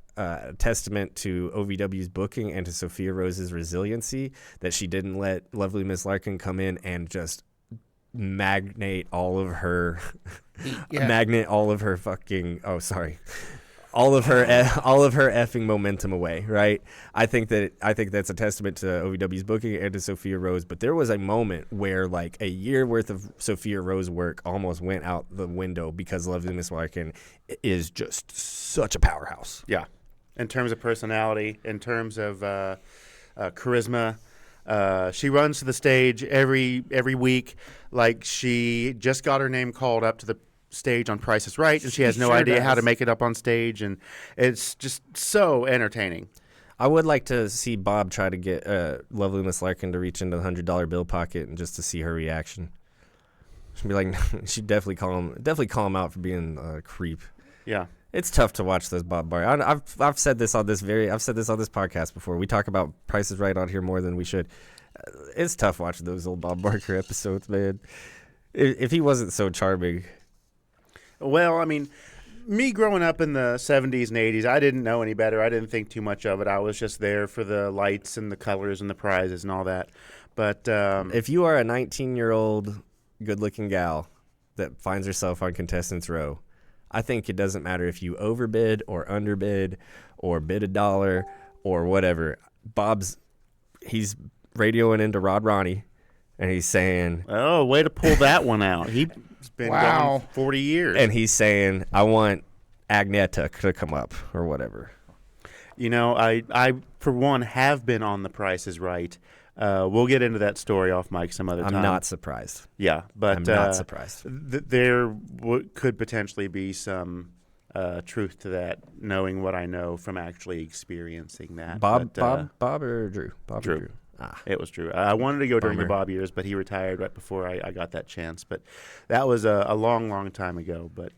testament to OVW's booking and to Sophia Rose's resiliency that she didn't let lovely Miss Larkin come in and just magnate all of her all of her effing momentum away, right? I think that's a testament to OVW's booking and to Sophia Rose. But there was a moment where like a year worth of Sophia Rose work almost went out the window because lovely Miss Larkin is just such a powerhouse. Yeah, in terms of personality, in terms of charisma. She runs to the stage every week like she just got her name called up to the stage on Price is Right, and she has no idea how to make it up on stage, and it's just so entertaining. I would like to see Bob try to get lovely Miss Larkin to reach into the $100 bill pocket and just to see her reaction. She'd be like, she'd definitely call him out for being a creep. Yeah. It's tough to watch those Bob Barker. I've said this on this podcast before. We talk about Price is Right on here more than we should. It's tough watching those old Bob Barker episodes, man. If he wasn't so charming. Well, I mean, me growing up in the 70s and 80s, I didn't know any better. I didn't think too much of it. I was just there for the lights and the colors and the prizes and all that. But if you are a 19-year-old good-looking gal that finds herself on Contestants Row, I think it doesn't matter if you overbid or underbid or bid $1 or whatever. He's radioing into Rod Ronnie, and he's saying, "Oh, way to pull that one out." He's been gone 40 years. And he's saying, "I want Agneta to come up," or whatever. You know, I for one have been on The Price is Right. We'll get into that story off mic some other time. I'm not surprised. Yeah, but I'm not surprised. There could potentially be some truth to that, knowing what I know from actually experiencing that. Bob or Drew? Bob Drew. Or Drew. It was true. I wanted to go during the Bummer. Bob years, but he retired right before I got that chance. But that was a long, long time ago. But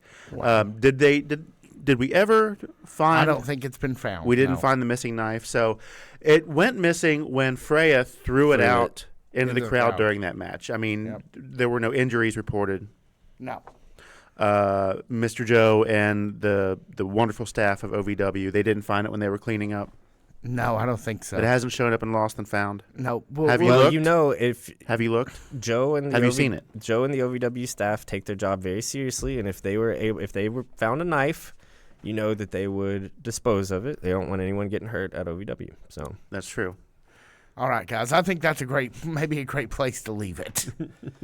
did we ever find? I don't think it's been found. We didn't no. find the missing knife. So it went missing when Freya threw it out into the crowd during that match. I mean, there were no injuries reported. No. Mr. Joe and the wonderful staff of OVW, they didn't find it when they were cleaning up. No, I don't think so. It hasn't shown up in Lost and Found. No. Have you Well, looked? you know, if Have you looked? Joe and the Have you seen it? Joe and the OVW staff take their job very seriously, and if they were found a knife, you know that they would dispose of it. They don't want anyone getting hurt at OVW. So That's true. All right, guys. I think that's maybe a great place to leave it.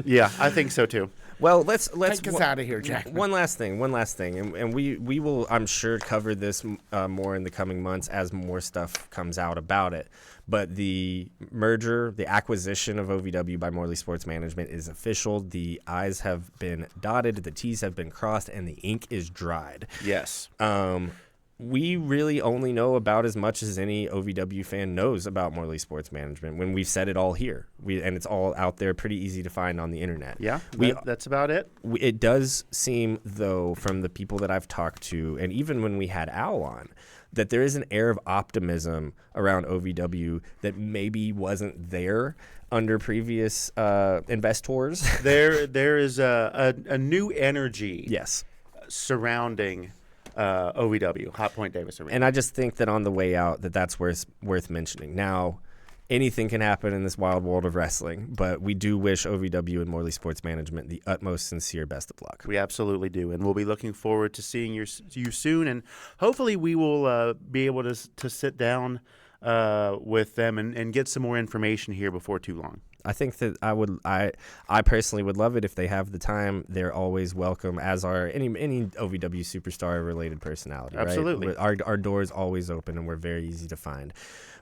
Yeah, I think so too. well, let's Take us out of here, Jack. One last thing, and we will, I'm sure, cover this more in the coming months as more stuff comes out about it. But the merger, the acquisition of OVW by Morley Sports Management is official. The I's have been dotted, the T's have been crossed, and the ink is dried. Yes. We really only know about as much as any OVW fan knows about Morley Sports Management when we've said it all here. And it's all out there, pretty easy to find on the internet. Yeah, that's about it. It does seem, though, from the people that I've talked to, and even when we had Al on, that there is an air of optimism around OVW that maybe wasn't there under previous investors. There is a new energy Yes. surrounding OVW, Hotpoint Davis Arena. And I just think that on the way out, that's worth mentioning. Now, anything can happen in this wild world of wrestling, but we do wish OVW and Morley Sports Management the utmost sincere best of luck. We absolutely do, and we'll be looking forward to seeing you soon, and hopefully we will be able to sit down with them and get some more information here before too long. I think that I personally would love it if they have the time. They're always welcome, as are any OVW superstar related personality. Absolutely. Right? Our door is always open, and we're very easy to find.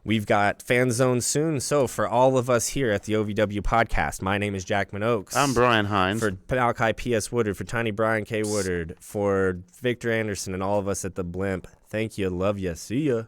We've got Fan Zone soon. So for all of us here at the OVW Podcast, my name is Jack Oaks. I'm Brian Hines. For Malachi P.S. Woodard, for Tiny Brian K. Woodard, for Victor Anderson, and all of us at the Blimp, thank you. Love you. See ya.